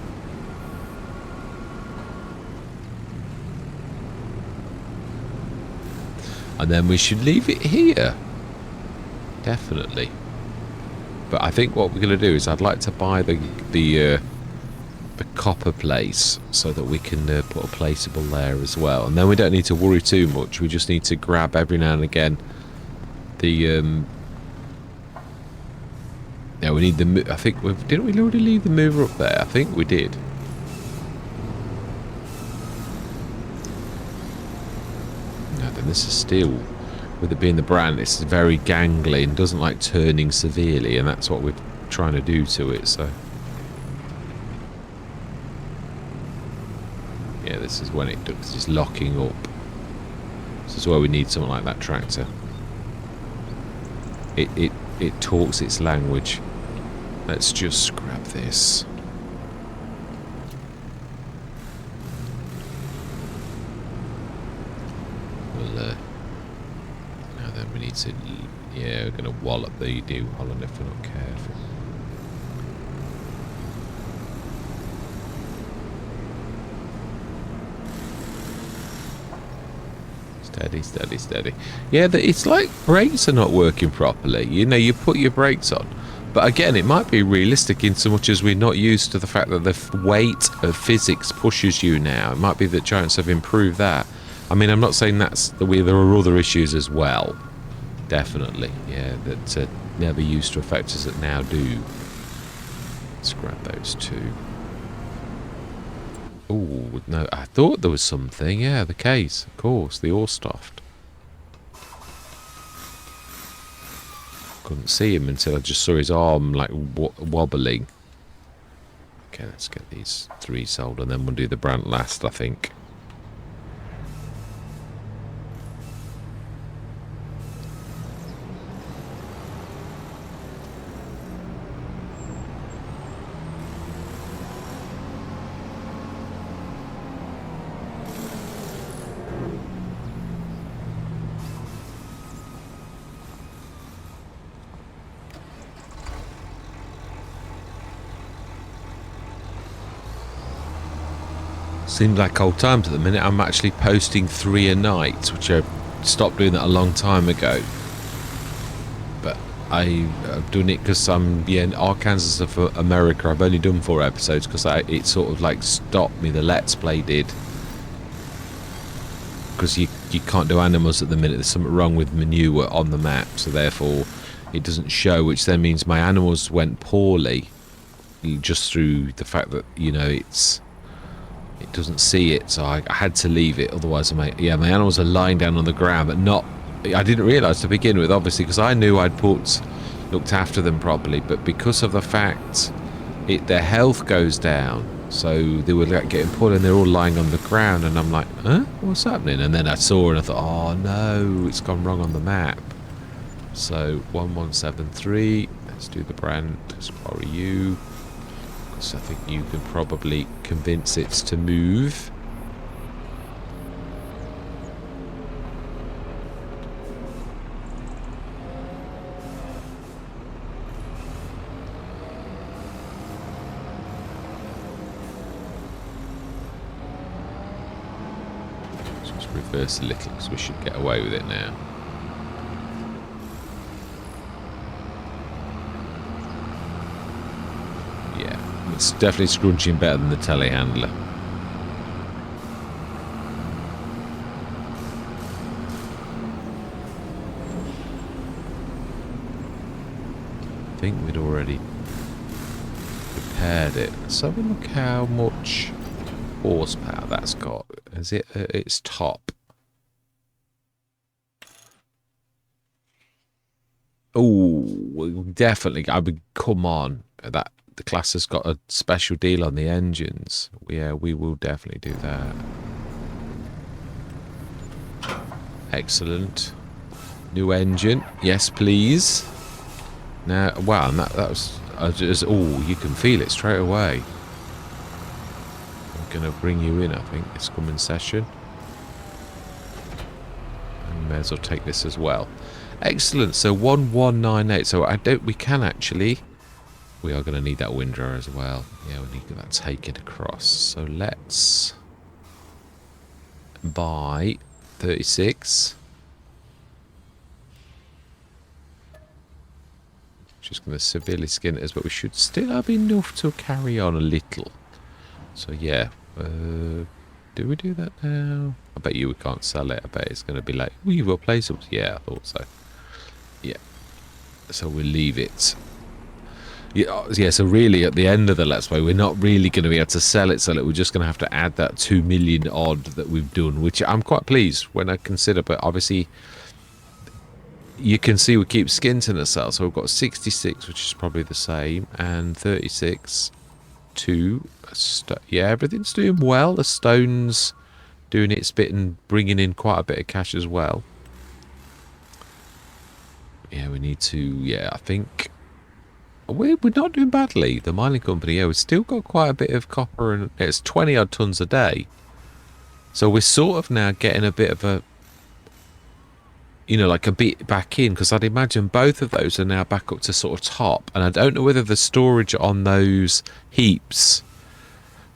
And then we should leave it here. Definitely. But I think what we're going to do is I'd like to buy the copper place so that we can put a placeable there as well, and then we don't need to worry too much. We just need to grab every now and again the yeah, we need the... I think didn't we already leave the mover up there? I think we did. No, then this is still, with it being the Brandt, it's very gangly and doesn't like turning severely, and that's what we're trying to do to it. So yeah, this is when it's locking up. This is where we need something like that tractor. It talks its language. Let's just grab this. Well, now then we need to... Yeah, we're going to wallop the New Holland if we're not careful. Steady, steady, steady. Yeah, it's like brakes are not working properly. You know, you put your brakes on. But again, it might be realistic in so much as we're not used to the fact that the weight of physics pushes you now. It might be that Giants have improved that. I mean, I'm not saying that's the way. There are other issues as well. Definitely. Yeah, that never used to affect us that now do. Let's grab those two. Oh, no, I thought there was something. Yeah, the case, of course, the ore stuffed. Couldn't see him until I just saw his arm, like, wobbling. Okay, let's get these 3 sold, and then we'll do the brand last, I think. Seems like old times at the minute. I'm actually posting 3 a night, which I stopped doing that a long time ago. But I'm doing it because I'm in Arkansas for America. I've only done 4 episodes because it sort of like stopped me. The Let's Play did. Because you can't do animals at the minute. There's something wrong with manure on the map, so therefore it doesn't show, which then means my animals went poorly just through the fact that, you know, it doesn't see it, so I had to leave it. Otherwise, my animals are lying down on the ground, but not. I didn't realise to begin with, obviously, because I knew I'd looked after them properly, but because of the fact their health goes down, so they were like getting pulled, and they're all lying on the ground, and I'm like, huh, what's happening? And then I saw, and I thought, oh no, it's gone wrong on the map. So 1173. Let's do the brand. Let's borrow you. I think you can probably convince it to move. Let's just reverse a little because we should get away with it now. It's definitely scrunching better than the telehandler. I think we'd already prepared it. Let's have a look how much horsepower that's got. Is it at its top? Oh, definitely. I would come on. That the class has got a special deal on the engines. Yeah, we will definitely do that. Excellent. New engine. Yes, please. Now, wow, and that was just, oh, you can feel it straight away. I'm going to bring you in, I think, this coming session. And you may as well take this as well. Excellent. So 1198. So we can actually. We are going to need that windrower as well. Yeah, we need that taken across. So let's buy 36. Just going to severely skin us, but we should still have enough to carry on a little. So yeah, do we do that now? I bet you we can't sell it. I bet it's going to be like, will you replace it? Yeah, I thought so. Yeah. So we'll leave it. Yeah, so really at the end of the Let's Play, we're not really going to be able to sell it, we're just going to have to add that 2 million odd that we've done, which I'm quite pleased when I consider, but obviously you can see we keep skinting ourselves, so we've got 66, which is probably the same, and 36, 2, yeah, everything's doing well, the stone's doing its bit and bringing in quite a bit of cash as well. Yeah, we need to, yeah, I think... We're not doing badly, the mining company. Yeah, we've still got quite a bit of copper, and it's 20 odd tons a day. So we're sort of now getting a bit of a, you know, like a bit back in, because I'd imagine both of those are now back up to sort of top. And I don't know whether the storage on those heaps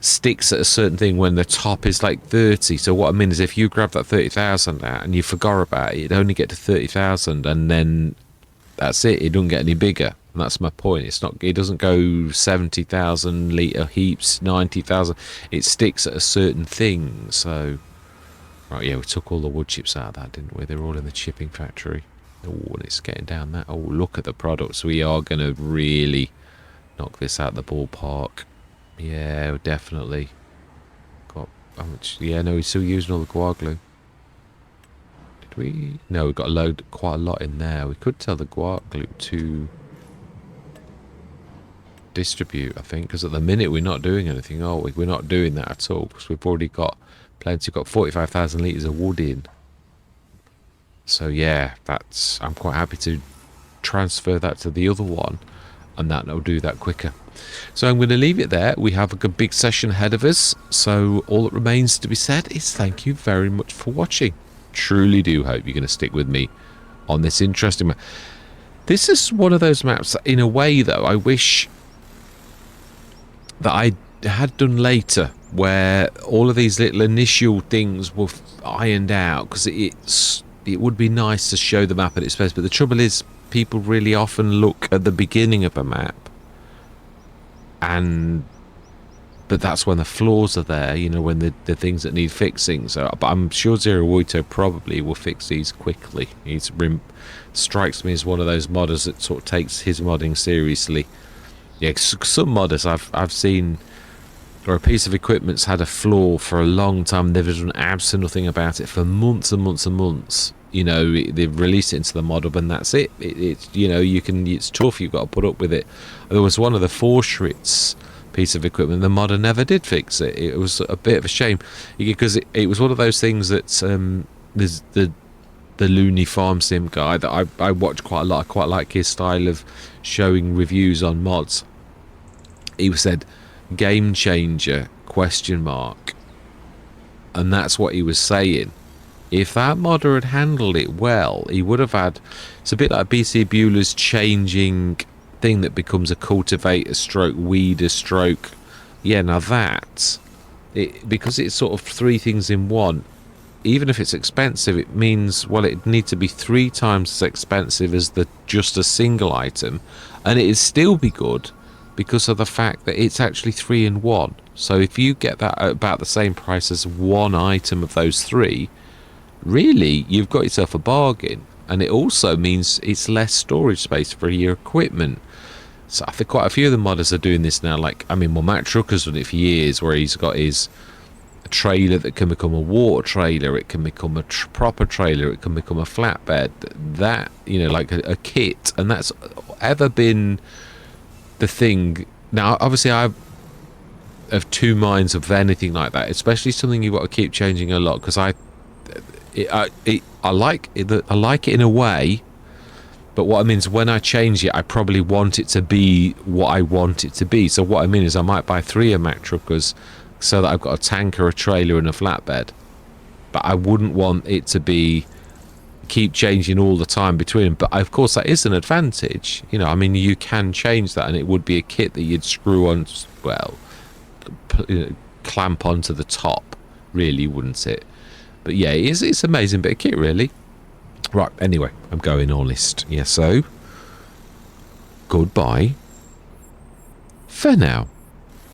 sticks at a certain thing when the top is like 30. So what I mean is if you grab that 30,000 out and you forgot about it, it'd only get to 30,000 and then that's it. It doesn't get any bigger. And that's my point. It's not. It doesn't go 70,000 litre heaps, 90,000. It sticks at a certain thing. So, right, yeah, we took all the wood chips out of that, didn't we? They're all in the chipping factory. Oh, and it's getting down that. Oh, look at the products. We are going to really knock this out the ballpark. Yeah, definitely. how much? Yeah, no, we're still using all the guar glue. Did we? No, we've got a load, quite a lot in there. We could tell the guar glue to distribute, I think, because at the minute we're not doing anything, are we? We're not doing that at all, because we've already got plenty. We've got 45,000 litres of wood in. So yeah, that's, I'm quite happy to transfer that to the other one, and that'll do that quicker. So I'm going to leave it there. We have a good big session ahead of us, so all that remains to be said is thank you very much for watching. Truly do hope you're going to stick with me on this interesting map. This is one of those maps that, in a way though, I wish that I had done later, where all of these little initial things were ironed out, because it would be nice to show the map at its best. But the trouble is, people really often look at the beginning of a map, but that's when the flaws are there, you know, when the things that need fixing. So, but I'm sure Zero Wuito probably will fix these quickly. He's strikes me as one of those modders that sort of takes his modding seriously. Yeah, some modders I've seen, or a piece of equipment's had a flaw for a long time, they've done absolutely nothing about it for months and months and months. You know, they've released it into the model, and that's it. It's, you know, it's tough, you've got to put up with it. There was one of the Forschritz piece of equipment, the modder never did fix it. It was a bit of a shame, because it was one of those things that there's the Looney Farm Sim guy that I watch quite a lot. I quite like his style of showing reviews on mods. He said game changer ? And that's what he was saying. If that modder had handled it well, he would have had, it's a bit like BC Bueller's changing thing that becomes a cultivator stroke weeder stroke. Yeah, now that because it's sort of three things in one, even if it's expensive, it means, well, it needs to be 3 times as expensive as just a single item, and it'd still be good because of the fact that it's actually 3 in 1. So if you get that at about the same price as one item of those 3, really you've got yourself a bargain. And it also means it's less storage space for your equipment. So I think quite a few of the modders are doing this now. Like, I mean, well, Matt Trucker's done it for years, where he's got his trailer that can become a water trailer, it can become a proper trailer, it can become a flatbed, that, you know, like a kit. And that's ever been the thing. Now obviously I have 2 minds of anything like that, especially something you've got to keep changing a lot, because I like it in a way, but what I mean is when I change it, I probably want it to be what I want it to be. So what I mean is I might buy 3 of Mack Truckers so that I've got a tanker, a trailer and a flatbed, but I wouldn't want it to be keep changing all the time between them. But of course that is an advantage, you know, I mean, you can change that, and it would be a kit that you'd screw on, well, clamp onto the top, really, wouldn't it? But yeah, it's amazing bit of kit, really. Right, anyway, I'm going honest. Yeah, so goodbye for now.